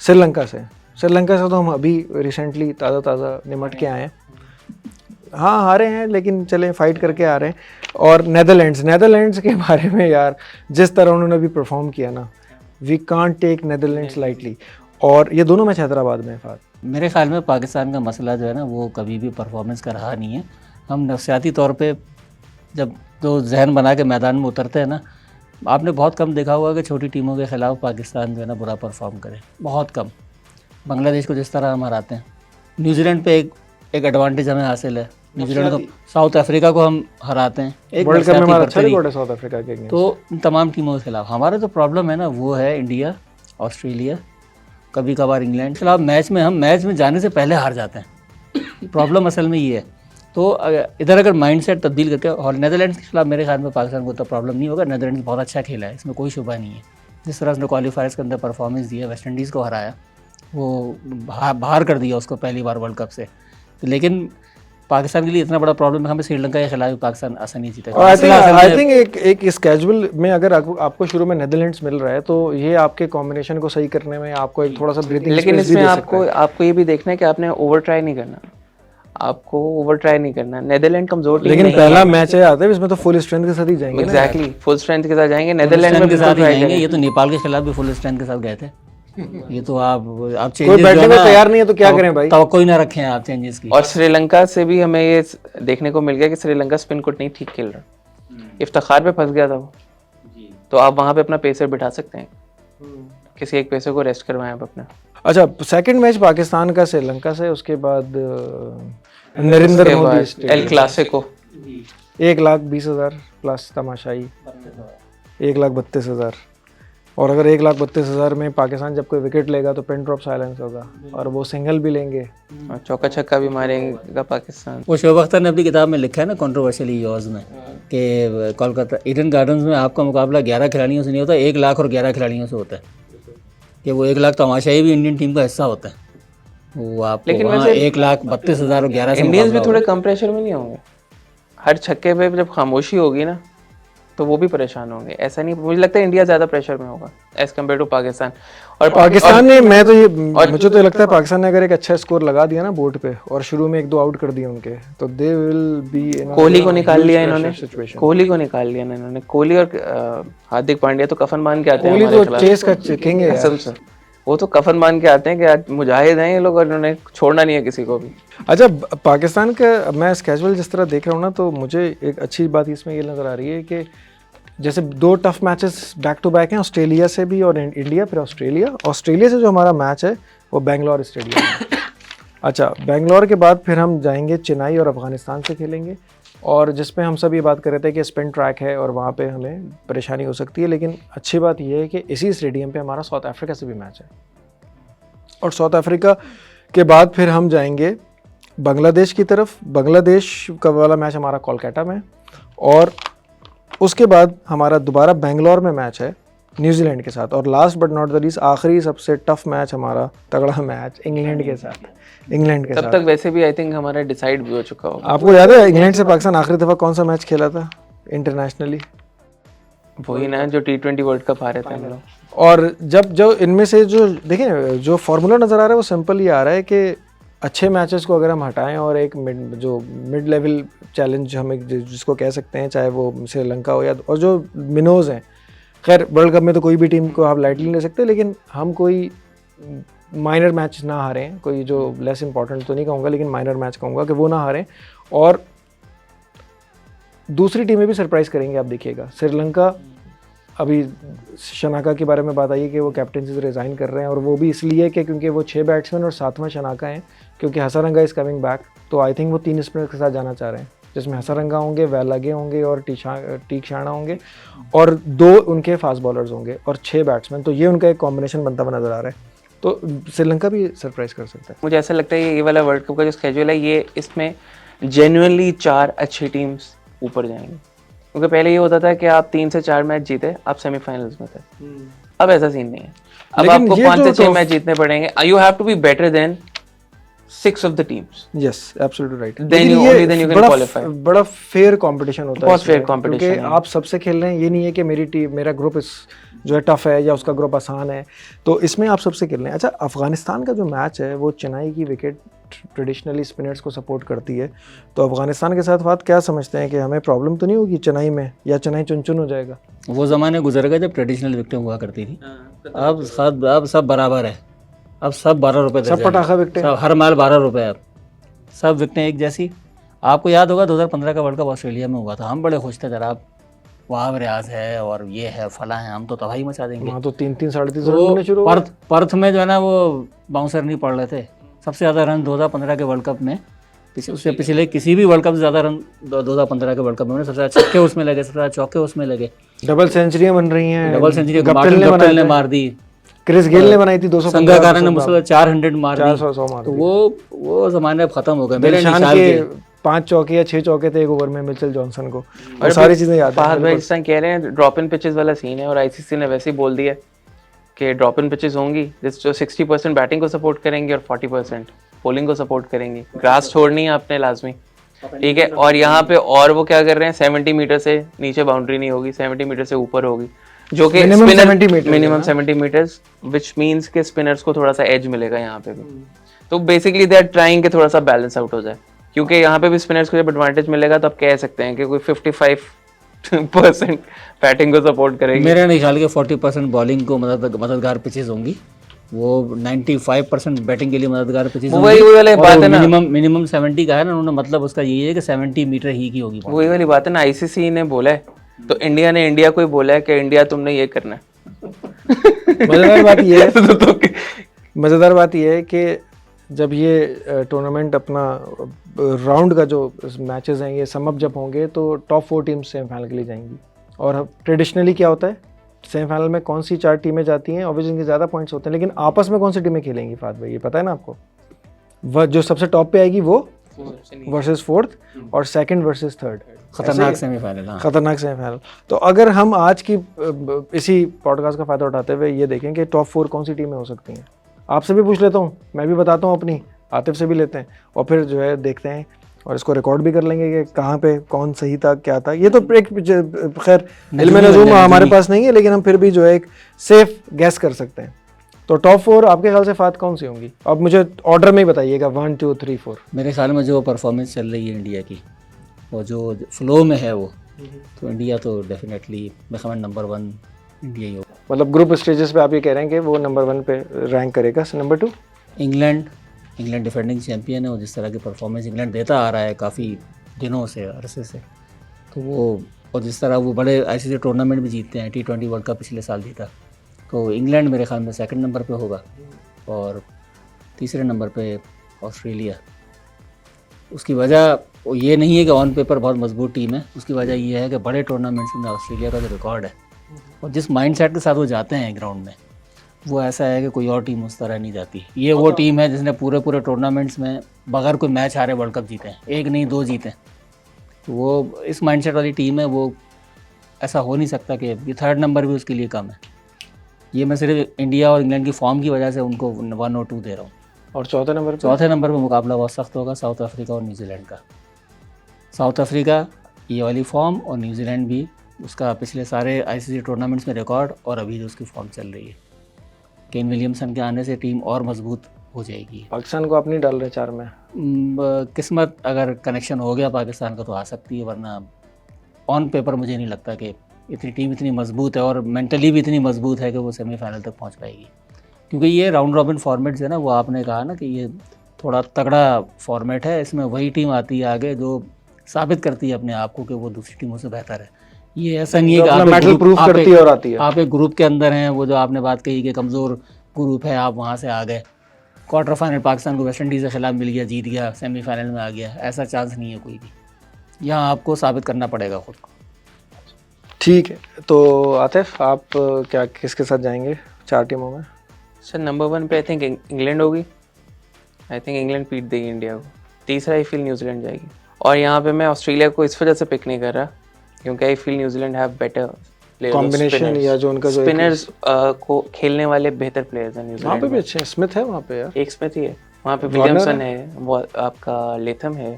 श्रीलंका से तो हम अभी रिसेंटली ताज़ा निमट के आए हैं। हाँ, हारे हैं लेकिन चले फाइट करके आ रहे हैं। और नेदरलैंड्स के बारे में यार, जिस तरह उन्होंने भी परफॉर्म किया ना, we can't take Netherlands lightly. और ये दोनों मैच हैदराबाद में है। मेरे ख्याल में पाकिस्तान का मसला जो है ना, वो कभी भी परफॉर्मेंस का रहा नहीं है। हम नफसियाती तौर पे जब तो जहन बना के मैदान में उतरते हैं ना, आपने बहुत कम देखा होगा कि छोटी टीमों के ख़िलाफ़ पाकिस्तान जो है ना बुरा परफॉर्म करे, बहुत कम। बांग्लादेश को जिस तरह हम हराते हैं, न्यूजीलैंड पे एक एडवांटेज हमें हासिल है, न्यूजीलैंड को, साउथ अफ्रीका को हम हराते हैं, एक वर्ल्ड कप में हमारा अच्छा बरतरी। रिकॉर्ड है साउथ अफ्रीका के अगेंस्ट। तो इन तमाम टीमों के खिलाफ हमारा जो प्रॉब्लम है ना, वो है इंडिया, ऑस्ट्रेलिया, कभी कभार इंग्लैंड के खिलाफ हम मैच में जाने से पहले हार जाते हैं। प्रॉब्लम असल में ये है। तो इधर अगर माइंडसेट तब्दील करके, और नेदरलैंड्स के खिलाफ मेरे ख्याल में पाकिस्तान को उतना प्रॉब्लम नहीं होगा। नेदरलैंड्स बहुत अच्छा खेला है, इसमें कोई शुबा नहीं है। जिस तरह उसने क्वालिफायर्स के अंदर परफॉर्मेंस दी है, वेस्ट इंडीज़ को हराया, वो बाहर कर दिया उसको पहली बार वर्ल्ड कप से। लेकिन पाकिस्तान के लिए इतना बड़ा प्रॉब्लम है, हमें श्रीलंका के खिलाफ पाकिस्तान आसानी जीतेगा। और आई थिंक एक स्केड्यूल में अगर आपको शुरू में नेदरलैंड्स मिल रहा है तो ये आपके कॉम्बिनेशन को सही करने में आपको एक थोड़ा सा ब्रीथिंग लेकिन इसमें आपको ये भी देखना है कि आपने ओवर ट्राई नहीं करना। नेदरलैंड कमजोर टीम नहीं है, लेकिन पहला मैच है आता है इसमें तो फुल स्ट्रेंथ के साथ ही जाएंगे। एग्जैक्टली, फुल स्ट्रेंथ के साथ जाएंगे। नेदरलैंड के साथ जाएंगे। ये तो नेपाल के खिलाफ भी फुल स्ट्रेंथ के साथ गए थे। ये तो आप कोई बैठने को तैयार नहीं है तो क्या करें भाई, तवक्को ही ना रखें आप चेंजेस की। और श्रीलंका से भी हमें ये देखने को मिल गया कि श्रीलंका स्पिन को नहीं ठीक खेल रहा, इफ्तिखार पे फंस गया था वो। तो आप वहां पे अपना पेसर बिठा सकते हैं, किसी एक पेसर को रेस्ट करवाएं आप अपना। अच्छा, सेकंड मैच पाकिस्तान का श्रीलंका से, उसके बाद Narendra Modi El Clasico, 1,20,000 plus तमाशाई, 1,32,000। और अगर 1,32,000 में पाकिस्तान जब कोई विकेट लेगा तो पिन ड्रॉप साइलेंस होगा और वो सिंगल भी लेंगे और चौका छक्का भी मारेगा पाकिस्तान। वो शोएब अख्तर ने अपनी किताब में लिखा है ना, कंट्रोवर्शियल ईयर्स में, कि कोलकाता ईडन गार्डन्स में आपका मुकाबला 11 खिलाड़ियों से नहीं होता, 1 लाख और 11 खिलाड़ियों से होता है। कि वो 1 लाख तमाशाई भी इंडियन टीम का हिस्सा होता है। वो आपको वहाँ 1,32,000 और 11 से इंडियंस भी थोड़े कम प्रेशर में नहीं होंगे। हर छक्के पे जब खामोशी होगी ना तो वो भी परेशान होंगे। ऐसा नहीं, मुझे लगता है इंडिया ज़्यादा प्रेशर में होगा एज़ कम्पेयर टू पाकिस्तान। और पाकिस्तान ने, मैं तो ये मुझे तो लगता है पाकिस्तान ने अगर एक अच्छा स्कोर लगा दिया ना बोर्ड पे और शुरू में 1-2 आउट कर दिए उनके, तो दे विल बी। कोहली को निकाल लिया इन्होंने, कोहली को निकाल लिया ना इन्होंने। कोहली और हार्दिक पांड्या तो कफन मान के आते हैं कोहली तो चेस का किंग है कसम से, वो तो कफन मान के आते हैं कि आज मुजाहिद हैं ये लोग और इन्होंने छोड़ना नहीं है किसी को भी। अच्छा, पाकिस्तान का मैं स्केजुअल जिस तरह देख रहा हूँ ना, तो मुझे एक अच्छी बात इसमें ये नज़र आ रही है कि जैसे 2 tough matches back to back हैं, ऑस्ट्रेलिया से भी और इंडिया, फिर ऑस्ट्रेलिया से जो हमारा मैच है वो बेंगलोर स्टेडियम है। अच्छा, बेंगलोर के बाद फिर हम जाएंगे चेन्नई और अफगानिस्तान से खेलेंगे, और जिसमें हम सब ये बात कर रहे थे कि स्पिन ट्रैक है और वहाँ पे हमें परेशानी हो सकती है, लेकिन अच्छी बात यह है कि इसी स्टेडियम पे हमारा साउथ अफ्रीका से भी मैच है, और साउथ अफ्रीका के बाद फिर हम जाएंगे बांग्लादेश की तरफ। बांग्लादेश का वाला मैच हमारा कोलकाता में, और उसके बाद हमारा दोबारा बेंगलोर में मैच है न्यूजीलैंड के साथ, और last but not the least आखिरी सबसे टफ मैच हमारा तगड़ा मैच इंग्लैंड के साथ। तब तक वैसे भी आई थिंक हमारा डिसाइड भी हो चुका होगा। आपको याद है इंग्लैंड से पाकिस्तान आखिरी दफा कौन सा मैच खेला था इंटरनेशनली? वही ना जो T20 वर्ल्ड कप हारे थे हम लोग। और जब जो इनमें से जो देखें जो फार्मूला नज़र आ रहा है वो सिंपल ये आ रहा है कि अच्छे मैचेस को अगर हम हटाएं और एक मिड लेवल चैलेंज हमें जिसको कह सकते हैं, चाहे वो श्रीलंका हो या और जो मिनोज़ हैं, खैर वर्ल्ड कप में तो कोई भी टीम को आप लाइटली नहीं ले सकते, लेकिन हम कोई माइनर मैच ना हारें, कोई जो लेस इंपॉर्टेंट तो नहीं कहूँगा लेकिन माइनर मैच कहूँगा कि वो ना हारें, और दूसरी टीमें भी सरप्राइज़ करेंगे। आप देखिएगा श्रीलंका, अभी शनाका के बारे में बात आई है कि वो कैप्टनसी से रिज़ाइन कर रहे हैं, और वो भी इसलिए कि क्योंकि वो 6 बैट्समैन और 7वां शनाका हैं, क्योंकि हसारंगा इज़ कमिंग बैक, तो आई थिंक वो 3 स्पिनर के साथ जाना चाह रहे हैं, जिसमें हसारंगा होंगे, वेलागे होंगे और टीक्षाणा होंगे, और 2 उनके फास्ट बॉलर्स होंगे और 6 बैट्समैन, तो ये उनका एक कॉम्बिनेशन बनता हुआ नज़र आ रहा है। तो श्रीलंका भी सरप्राइज़ कर सकता है। मुझे ऐसा लगता है ये वाला वर्ल्ड कप का जो स्केड्यूल है, ये इसमें जेन्युइनली 4 अच्छी टीम्स ऊपर जाएंगी, क्योंकि पहले ये होता था कि आप 3 से 4 मैच जीते, आप सेमीफाइनल्स में थे। अब ऐसा सीन नहीं है, अब आपको 5 से 6 मैच जीतने पड़ेंगे। You have to be better than 6 of the teams. Yes, absolutely right. Then you can qualify. बड़ा फेयर कंपटीशन होता है, बहुत फेयर कंपटीशन, क्योंकि आप सबसे खेल रहे हैं। ये नहीं है कि मेरी टीम, मेरा ग्रुप जो है टफ है या उसका ग्रुप आसान है, तो इसमें आप सबसे खेल रहे हैं। अच्छा, अफगानिस्तान का जो मैच है वो चेन्नई की विकेट ट्रेडिशनली स्पिनर्स को सपोर्ट करती है, तो अफगानिस्तान के साथ बात क्या समझते हैं कि हमें प्रॉब्लम तो नहीं होगी चेन्नई में, या चेन्नई चुन हो जाएगा? वो ज़माने गुजर गए जब ट्रेडिशनल विकेटें हुआ करती थी। अब सब बराबर है, अब सब 12 रुपये, सब पटाखा विकेटें, हर माल 12 रुपये, अब सब विकेटें एक जैसी। आपको याद होगा 2015 का वर्ल्ड कप ऑस्ट्रेलिया में हुआ था, हम बड़े खुश थे, जरा वहाँ रियाज है और ये है फला है, हम तो तबाही मचा देंगे। वहाँ तो 3-3 साढ़े 3 रन मिलने शुरू। पर्थ में जो है ना वो बाउंसर नहीं पड़ रहे थे। सबसे ज़्यादा रन 2015 के वर्ल्ड कप में, उससे पिछले किसी भी वर्ल्ड कप से ज़्यादा रन 2015 के वर्ल्ड कप में, सबसे ज़्यादा छक्के उसमें लगे, सबसे ज़्यादा चौके उसमें लगे, डबल सेंचुरियाँ बन रही हैं, डबल सेंचुरी गप्टिल ने मार दी, क्रिस गेल ने बनाई थी 200, संगाकारा ने मुझसे 400 मार दी, 400 मार दी। तो वो ज़माने अब ख़त्म हो गए। मेरे निशान के 5 चौके या 6 चौके थे एक ओवर में मिचेल जॉनसन को, और सारी चीज़ें याद है। फहद भाई जिस तरह कह रहे हैं ड्रॉप इन पिचेस वाला सीन है, और आईसीसी ने वैसे ही बोल दिया कि ड्रॉप इन पिचेस होंगी जो 60% बैटिंग को सपोर्ट करेंगी और 40% बॉलिंग को सपोर्ट करेंगी। ग्रास छोड़नी है आपने लाजमी, ठीक है। और यहाँ पे और वो क्या कर रहे हैं, 70 मीटर से नीचे बाउंड्री नहीं होगी, 70 मीटर से ऊपर होगी, जो कि मिनिमम 70 मीटर्स, विच मीन्स के स्पिनर्स को थोड़ा सा एज मिलेगा यहाँ पे भी। तो बेसिकली दे आर ट्राइंग के थोड़ा सा बैलेंस आउट हो जाए, क्योंकि यहाँ पे भी स्पिनर्स को जब एडवांटेज मिलेगा तो आप कह सकते हैं कि कोई 55% बैटिंग को सपोर्ट करेगी। मेरे ख्याल के 40% बॉलिंग को मददगार पिचेस होंगी, वो 95% बैटिंग के लिए मददगार पिचेस होंगी। वही वाली बात है ना, मिनिमम 70 का है ना उन्होंने, मतलब उसका यही है कि 70 मीटर ही की होगी। वही वाली बात है ना, आईसीसी ने बोला है, तो इंडिया ने इंडिया को ही बोला है कि इंडिया तुमने ये करना है। मज़ेदार बात ये है कि जब ये टूर्नामेंट अपना राउंड का जो मैचेस हैं ये समअप जब होंगे तो टॉप 4 टीम्स सेमीफाइनल के लिए जाएंगी। और ट्रेडिशनली क्या होता है, सेमीफाइनल में कौन सी 4 टीमें जाती हैं, ऑब्वियसली इनके ज़्यादा पॉइंट्स होते हैं, लेकिन आपस में कौन सी टीमें खेलेंगी फात भाई, ये पता है ना आपको? वह जो सबसे टॉप पे आएगी वो वर्सेस 4th और 2nd वर्सेस 3rd। खतरनाक सेमीफाइनल, हाँ खतरनाक सेमीफाइनल। तो अगर हम आज की इसी पॉडकास्ट का फ़ायदा उठाते हुए ये देखें कि टॉप 4 कौन सी टीमें हो सकती हैं, आपसे भी पूछ लेता हूँ, मैं भी बताता हूँ अपनी, आतिफ से भी लेते हैं, और फिर जो है देखते हैं और इसको रिकॉर्ड भी कर लेंगे कि कहाँ पे कौन सही था क्या था। ये तो एक खैर इल्म नजूमी नजूम बन जाए, हमारे नजूमी। पास नहीं है, लेकिन हम फिर भी जो है एक सेफ गैस कर सकते हैं। तो टॉप 4 आपके ख्याल से फात कौन सी होंगी? अब मुझे ऑर्डर में ही बताइएगा 1 2 3 4। मेरे ख्याल में जो परफॉर्मेंस चल रही है इंडिया की, वो जो फ्लो में है वो, तो इंडिया तो डेफिनेटली मैं समझ नंबर 1 इंडिया ही होगा। मतलब ग्रुप स्टेजेस पे आप ये कह रहे हैं कि वो नंबर 1 पे रैंक करेगा। नंबर 2 इंग्लैंड डिफेंडिंग चैंपियन है, और जिस तरह की परफॉर्मेंस इंग्लैंड देता आ रहा है काफ़ी दिनों से, अरसे से, तो वो, और जिस तरह वो बड़े ICC टूर्नामेंट भी जीतते हैं, T20 वर्ल्ड कप पिछले साल जीता, तो इंग्लैंड मेरे ख्याल में 2nd नंबर पे होगा, और 3रे नंबर पे ऑस्ट्रेलिया। उसकी वजह वो ये नहीं है कि ऑन पेपर बहुत मजबूत टीम है, उसकी वजह ये है कि बड़े टूर्नामेंट्स में ऑस्ट्रेलिया का जो रिकॉर्ड है और जिस माइंडसेट के साथ वो जाते हैं ग्राउंड में, वो ऐसा है कि कोई और टीम उस तरह नहीं जाती। ये वो टीम है जिसने पूरे टूर्नामेंट्स में बगैर कोई मैच हारे वर्ल्ड कप जीते हैं, 1 नहीं 2 जीते हैं। तो वो इस माइंडसेट वाली टीम है, वो ऐसा हो नहीं सकता कि ये 3rd नंबर भी उसके लिए कम है। ये मैं सिर्फ इंडिया और इंग्लैंड की फॉर्म की वजह से उनको 1 और 2 दे रहा हूँ। और चौथे नंबर पे? चौथे नंबर पर मुकाबला बहुत सख्त होगा साउथ अफ्रीका और न्यूजीलैंड का। साउथ अफ्रीका ये वाली फॉर्म, और न्यूजीलैंड भी, उसका पिछले सारे ICC टूर्नामेंट्स में रिकॉर्ड, और अभी जो उसकी फॉर्म चल रही है। केन विलियमसन के आने से टीम और मजबूत हो जाएगी। पाकिस्तान को आप नहीं डाल रहे 4 में? किस्मत अगर कनेक्शन हो गया पाकिस्तान का तो आ सकती है, वरना ऑन पेपर मुझे नहीं लगता कि इतनी टीम इतनी मजबूत है और मेंटली भी इतनी मजबूत है कि वो सेमीफाइनल तक पहुंच पाएगी। क्योंकि ये राउंड रॉबिन फॉर्मेट जो है ना, वो आपने कहा ना कि ये थोड़ा तगड़ा फॉर्मेट है, इसमें वही टीम आती है आगे जो साबित करती है अपने आप को कि वो दूसरी टीमों से बेहतर है। ये ऐसा नहीं है कि अपना मेटल प्रूफ करती है और आती है। आप एक ग्रुप के अंदर हैं, वो जो आपने बात कही कि कमज़ोर ग्रुप है, आप वहाँ से आ गए, क्वार्टर फाइनल पाकिस्तान को वेस्ट इंडीज़ के खिलाफ मिल गया, जीत गया, सेमीफाइनल में आ गया, ऐसा चांस नहीं है कोई भी। यहाँ आपको साबित करना पड़ेगा खुद को। ठीक है, तो आतिफ आप क्या किसके साथ जाएंगे 4 टीमों में? सर नंबर 1 पे आई थिंक इंग्लैंड होगी। आई थिंक इंग्लैंड पीट देगी इंडिया को। तीसरा आई फील न्यूजीलैंड जाएगी। और यहाँ पे मैं ऑस्ट्रेलिया को इस वजह से पिक नहीं कर रहा क्योंकि I feel New Zealand have better combination, या जो उनका जो स्पिनर्स को खेलने वाले बेहतर प्लेयर्स हैं वहाँ न्यूजीलैंड पे भी में। अच्छे हैं, स्मिथ है वहाँ पे यार, एक स्मिथ ही है वहाँ पे, वार्नर विलियमसन है, वो आपका लेथम है।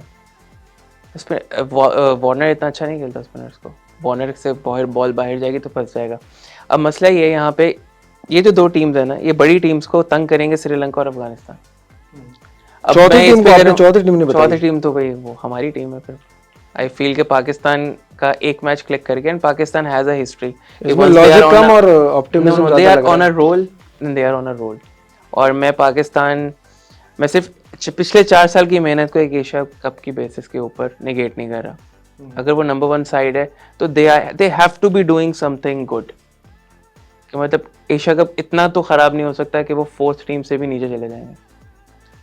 वार्नर इतना अच्छा नहीं खेलता स्पिनर्स को, वार्नर से बॉल बाहर जाएगी तो फंस जाएगा। अब मसला ये है यहाँ पे, ये जो 2 टीम्स है ना, ये बड़ी टीम्स को तंग करेंगे, श्रीलंका और अफगानिस्तान। अब चौथी मैं इस टीम पे को कह आपने रहा हूँ, चौथी टीम ने बताई। चौथी टीम तो भाई वो हमारी टीम है। फिर आई फील के पाकिस्तान का एक मैच क्लिक करके, and Pakistan has a history, इसमें लॉजिक कम और ऑप्टिमिज्म दे ज्यादा आर लग रहा ऑन है। A roll, they are on a roll. और मैं पाकिस्तान, मैं सिर्फ पिछले 4 साल की मेहनत को एक एशिया कप की बेसिस के ऊपर नेगेट नहीं कर रहा। अगर वो नंबर 1 साइड है तो they have to be doing something good. मतलब एशिया कप इतना तो ख़राब नहीं हो सकता कि वो 4th टीम से भी नीचे चले जाएंगे।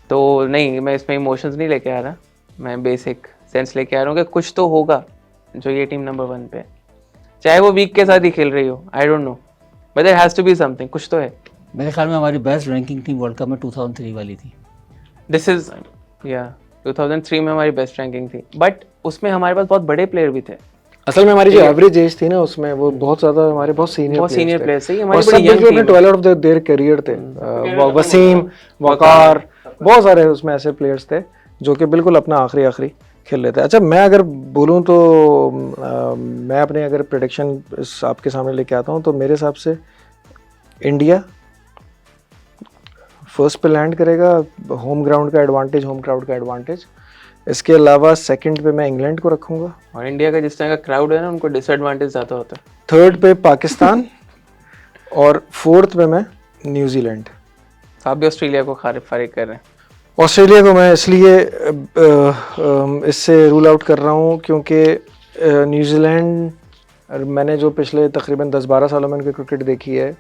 तो नहीं, मैं इसमें इमोशंस नहीं लेके आ रहा, मैं बेसिक सेंस लेके आ रहा हूँ कि कुछ तो होगा जो ये टीम नंबर 1 पे है, चाहे वो वीक के साथ ही खेल रही हो, I don't know, but there has to be something, कुछ तो है। मेरे ख्याल में हमारी best ranking team world cup में 2003 वाली थी। दिस इज या 2003 में हमारी बेस्ट रैंकिंग थी, बट उसमें हमारे पास बहुत बड़े प्लेयर भी थे। असल में हमारी जो एवरेज एज थी ना, उसमें वो बहुत ज्यादा हमारे बहुत सीनियर प्लेयर्स थे, और हमारी सब बड़ी बिल्कुल यंग अपने टीम है। 12 ऑफ देयर करियर थे। वसीम, वकार, बहुत सारे उसमें ऐसे प्लेयर्स थे जो कि बिल्कुल अपना आखिरी खेल लेते हैं। अच्छा, मैं अगर बोलूं तो मैं अपने अगर प्रेडिक्शन आपके सामने लेके आता हूं तो मेरे हिसाब से इंडिया फर्स्ट पे लैंड करेगा, होम ग्राउंड का एडवांटेज, होम क्राउड का एडवांटेज। इसके अलावा सेकंड पे मैं इंग्लैंड को रखूंगा, और इंडिया का जिस तरह का क्राउड है ना, उनको डिसएडवांटेज ज़्यादा होता है। थर्ड पे पाकिस्तान और फोर्थ पे मैं न्यूजीलैंड। आप भी ऑस्ट्रेलिया को फारिग कर रहे हैं? ऑस्ट्रेलिया को मैं इसलिए इससे रूल आउट कर रहा हूँ क्योंकि न्यूजीलैंड, मैंने जो पिछले तकरीबन 10-12 सालों में उनकी क्रिकेट देखी है,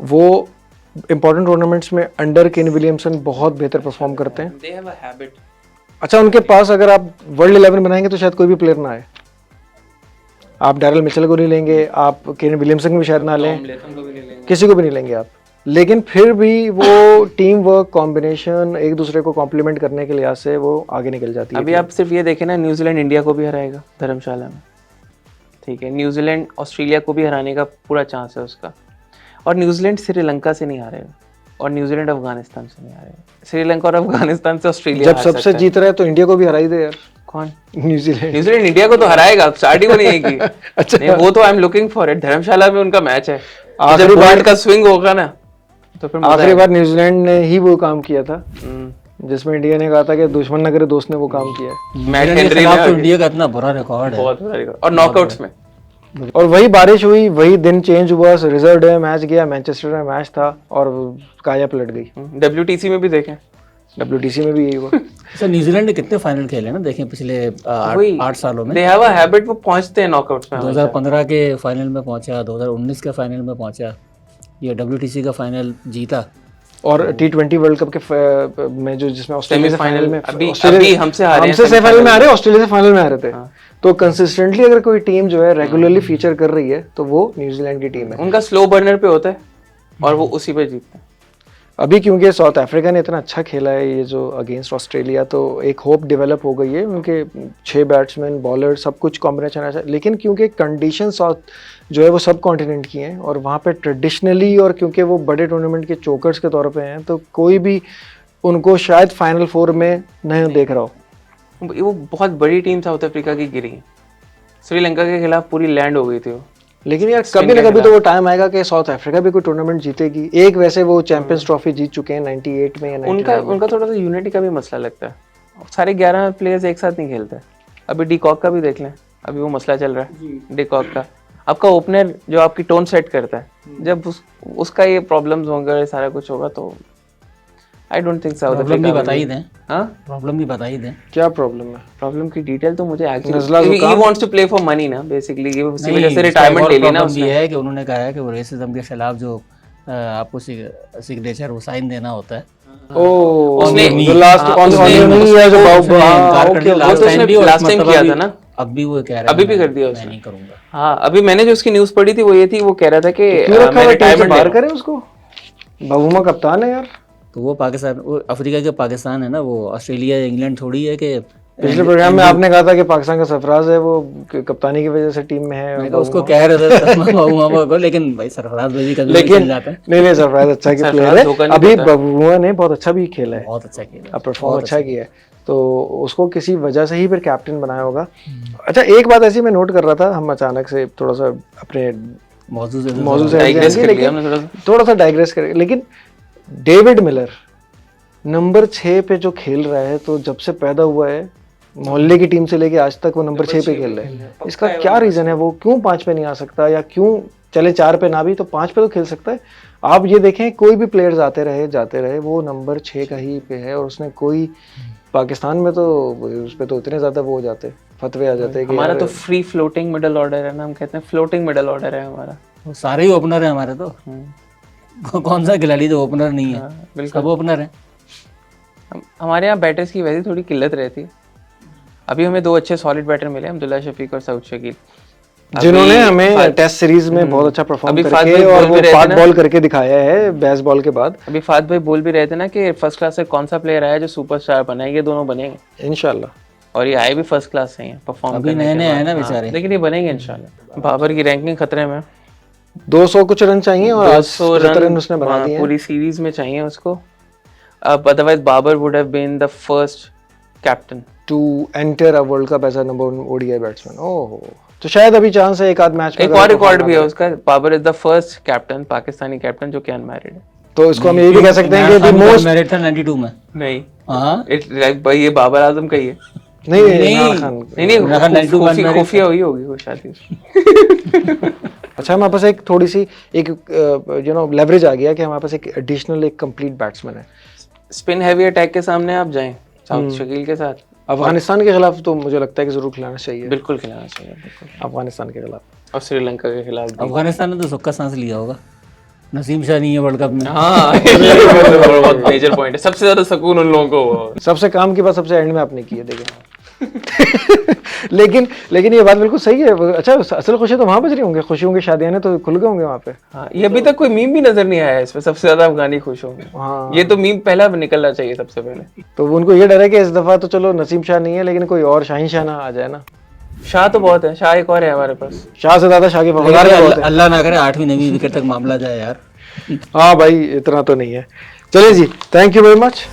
वो इंपॉर्टेंट टूर्नामेंट्स में अंडर केन विलियमसन बहुत बेहतर परफॉर्म करते हैं। They have a habit. अच्छा, उनके पास अगर आप वर्ल्ड 11 बनाएंगे तो शायद कोई भी प्लेयर ना आए। आप डैरल मिचेल को नहीं लेंगे, आप केन विलियमसन को भी शायद ना लें, किसी को भी नहीं लेंगे आप, लेकिन फिर भी वो टीम वर्क, कॉम्बिनेशन, एक दूसरे को कॉम्प्लीमेंट करने के लिहाज से वो आगे निकल जाती है। अभी आप सिर्फ ये देखें ना, न्यूजीलैंड इंडिया को भी हराएगा धर्मशाला में, ठीक है, न्यूजीलैंड ऑस्ट्रेलिया को भी हराने का पूरा चांस है उसका, और न्यूजीलैंड श्रीलंका से नहीं हारेगा। और न्यूजीलैंड अफगानिस्तान से नहीं आ रहे, श्रीलंका और अफगानिस्तान से ऑस्ट्रेलिया जब हार सबसे सकता है। जीत रहा है तो इंडिया को भी हरा ही दे यार। कौन? न्यूजीलैंड। न्यूजीलैंड इंडिया को तो हराएगा, स्टार्टिंग नहीं है की। अच्छा। नहीं, वो तो I am looking for it, Dharamshala में उनका मैच है, आखिरी जब बार- पॉइंट का स्विंग होगा ना तो फिर मजा आखिरी आएगा। बार न्यूजीलैंड ने ही वो काम किया था हम्म। जिसमें इंडिया ने कहा था कि दुश्मन न करे दोस्त ने वो काम किया है। मैट न्यूजीलैंड के हेनरी खिलाफ तो ने इंडिया का इतना बुरा रिकॉर्ड है। बहुत बुरा रिकॉर्ड, और नॉकआउट्स में और वही बारिश हुई, वही दिन चेंज हुआ, रिजर्व डे मैच गया, मैनचेस्टर में मैच था और काया पलट गई। WTC में भी देखें, WTC में भी यही हुआ। सर न्यूजीलैंड ने कितने फाइनल खेले ना, देखें पिछले वही 8 सालों में। दे हैव अ हैबिट, वो पहुंचते हैं नॉकआउट्स में। 2015 के फाइनल में पहुंचा, 2019 के फाइनल में पहुंचा, ये WTC का फाइनल जीता। और T20 वर्ल्ड कप के में जो जिसमें ऑस्ट्रेलिया से फाइनल में अभी हमसे हारे हैं, हमसे सेमीफाइनल में आ रहे, ऑस्ट्रेलिया से फाइनल में आ रहे थे। तो कंसिस्टेंटली अगर कोई टीम जो है रेगुलरली फीचर कर रही है तो वो न्यूजीलैंड की टीम है। उनका स्लो बर्नर पे होता है और वो उसी पे जीतते हैं। अभी क्योंकि साउथ अफ्रीका ने इतना अच्छा खेला है ये जो अगेंस्ट ऑस्ट्रेलिया, तो एक होप डेवलप हो गई है। उनके 6 बैट्समैन, बॉलर, सब कुछ कॉम्बिनेशन अच्छा, लेकिन क्योंकि कंडीशन साउथ जो है वो सब कॉन्टिनेंट की हैं और वहाँ पे ट्रेडिशनली, और क्योंकि वो बड़े टूर्नामेंट के चोकर्स के तौर पे हैं, तो कोई भी उनको शायद फाइनल 4 में नहीं देख रहा हो। वो बहुत बड़ी टीम साउथ अफ्रीका की गिरी है, श्रीलंका के खिलाफ पूरी लैंड हो गई थी वो। लेकिन यार कभी ना कभी तो वो टाइम आएगा कि साउथ अफ्रीका भी कोई टूर्नामेंट जीतेगी। एक वैसे वो चैंपियंस ट्रॉफी जीत चुके हैं 98 में या 99 में। उनका थोड़ा सा यूनिटी का भी मसला लगता है, सारे 11 प्लेयर्स एक साथ नहीं खेलते। अभी डिकॉक का भी देख लें, अभी वो मसला चल रहा है डिकॉक का। आपका ओपनर जो आपकी टोन सेट करता है, जब उसका ये प्रॉब्लम्स होंगे, सारा कुछ होगा, तो I don't think south problem भी अफ्रीका बता ही दें। हाँ, प्रॉब्लम भी बता ही दें। क्या प्रॉब्लम है? प्रॉब्लम की डिटेल तो मुझे नज़ला एक्चुअली, he जुकाम? wants to play for money ना बेसिकली, ये उसी वजह से उसका रिटायरमेंट एक ले और ली ना प्रॉब्लम ये उसने। है कि उन्होंने कहा है कि वो रेसिज्म के खिलाफ जो आपको सिग्नेचर वो साइन देना होता है, ओह, उसने- जो लास्ट हाँ, ऑन उसने- ऑन नहीं है जो उसने इनकार कर दिया वो लास्ट तो टाइम उसने भी, और last time मतलब किया अभी- था ना। अब भी वो कह रहा है अभी भी मैं- कर दिया मैं उसने। नहीं करूंगा। हाँ, अभी मैंने जो उसकी न्यूज़ पढ़ी थी वो ये थी, वो कह रहा था कि क्यों रखा मैं हुआ टीम से रिटायरमेंट बाहर करें उसको? बबूमा कप्तान है यार। तो वो पाकिस्तान, वो अफ्रीका के पाकिस्तान है ना, वो ऑस्ट्रेलिया इंग्लैंड थोड़ी है कि पिछले प्रोग्राम में आपने कहा था कि पाकिस्तान का सरफराज है वो कप्तानी की वजह से टीम में है। मैंने कहा उसको कह रहे थे बबूमा को, लेकिन भाई सरफराज भाई कभी लेकिन चल जाता है। नहीं सरफराज अच्छा की प्लेयर सरफराज धोखा है। नहीं अभी देता। बबूमा ने बहुत अच्छा भी खेला है, बहुत अच्छा खेला, परफॉर्म अच्छा किया है, तो उसको किसी वजह से ही फिर कैप्टन बनाया होगा। अच्छा, एक बात ऐसी मैं नोट कर रहा था, हम अचानक से थोड़ा सा अपने मौजूद है मौजूद से डाइग्रेस हट कर जाएंगे, लिया हमने थोड़ा सा। लेकिन थोड़ा सा डाइग्रेस करें। लेकिन डेविड मिलर नंबर 6 पे जो खेल रहा है, तो जब से पैदा हुआ है मोहल्ले की टीम से लेके आज तक वो नंबर 6 पे खेल रहा है। इसका क्या रीजन है? वो क्यों 5 पे नहीं आ सकता, या क्यों चले 4 पे ना भी तो 5 पे तो खेल सकता है। आप ये देखें, कोई भी प्लेयर्स आते रहे जाते रहे, वो नंबर 6 का ही पे है। और उसने कोई पाकिस्तान में तो उस पे तो इतने ज्यादा वो हो जाते, फतवे आ जाते हैं कि हमारा यार- तो फ्री फ्लोटिंग मिडल ऑर्डर है ना, हम कहते हैं फ्लोटिंग मिडल ऑर्डर है हमारा। वो सारे ही ओपनर है हमारे तो। कौन सा खिलाड़ी जो ओपनर नहीं है? बिल्कुल। सब ओपनर है। हमारे यहाँ बैटर्स की वैसे थोड़ी किल्लत रहती है। अभी हमें 2 अच्छे सॉलिड बैटर मिले, अब्दुल्ला शफीक और सऊद शकील, जिन्होंने हमें टेस्ट सीरीज में बहुत अच्छा परफॉर्म अभी फात करके भाई और बोल वो भी रहे थे फास्ट ना। बॉल करके दिखाया है बेस बॉल के बाद। अभी फात भाई बोल भी रहे थे ना कि फर्स्ट क्लास से कौन सा प्लेयर आया जो सुपरस्टार बना है, ये दोनों बनेंगे इंशाल्लाह। और ये आए भी फर्स्ट क्लास से ही हैं परफॉर्म अभी करने नए के नए बाद। हैं ना हाँ, बेचारे। लेकिन ये बनेंगे इंशाल्लाह। बाबर की रैंकिंग खतरे में, 200 कुछ रन चाहिए और आज 200 रन उसने बना हाँ, दिए हैं। पूरी सीरीज में चाहिए उसको। अब otherwise Babar would have been the first captain. To enter a world cup as a number 1 ODI batsman. Oh, तो शायद अभी चांस है एक आध मैच में। एक अगर और वो रिकॉर्ड हारना भी है पड़े। उसका, Babar is the first captain, Pakistani captain जो कि अनमैरिड है। तो इसको हम ये भी कह सकते हैं कि द मोस्ट मैरिड था 92 में। नहीं, हाँ भाई ये बाबर आजम का ही है। नहीं नहीं, इमरान खान। नहीं इमरान खान 92 का unmarried खुफिया हुई होगी वो शादी। अच्छा, हमारे पास एक थोड़ी सी एक लेवरेज आ गया कि हमारे पास एक एडिशनल एक कंप्लीट बैट्समैन है। स्पिन हैवी अटैक के सामने आप जाएं साउथ शकील के साथ, अफगानिस्तान के खिलाफ तो मुझे लगता है कि जरूर खिलाना चाहिए, बिल्कुल खिलाना चाहिए बिल्कुल। अफगानिस्तान के खिलाफ। और श्रीलंका के खिलाफ भी। अफगानिस्तान ने तो सुक्का सांस लिया होगा, नसीम शाह नहीं है वर्ल्ड कप में। हाँ ये बहुत मेजर पॉइंट है, सबसे ज्यादा सुकून उन लोगों को हुआ। सबसे काम की बात सबसे एंड में आपने की है, देखें। लेकिन ये बात बिल्कुल सही है। अच्छा, असल खुशी तो वहां बज रही होंगे, खुशियों की शादियां ने तो खुल गए होंगे वहां पे। हाँ, ये अभी तक कोई मीम भी नजर नहीं आया है इसमें, सबसे ज्यादा अफगानी खुश होंगे। हाँ, ये तो मीम पहला निकलना चाहिए सबसे पहले। तो उनको ये डर है कि इस दफा तो चलो नसीम शाह नहीं है, लेकिन कोई और शाहीन शाह ना आ जाए ना। शाह तो बहुत है, शाह एक और है हमारे पास। शाह से ज्यादा शाह की वफादार भी बहुत है। अल्लाह ना करे 8वीं 9वीं विकेट तक मामला जाए यार। हाँ भाई, इतना तो नहीं है। चलिए जी, थैंक यू वेरी मच।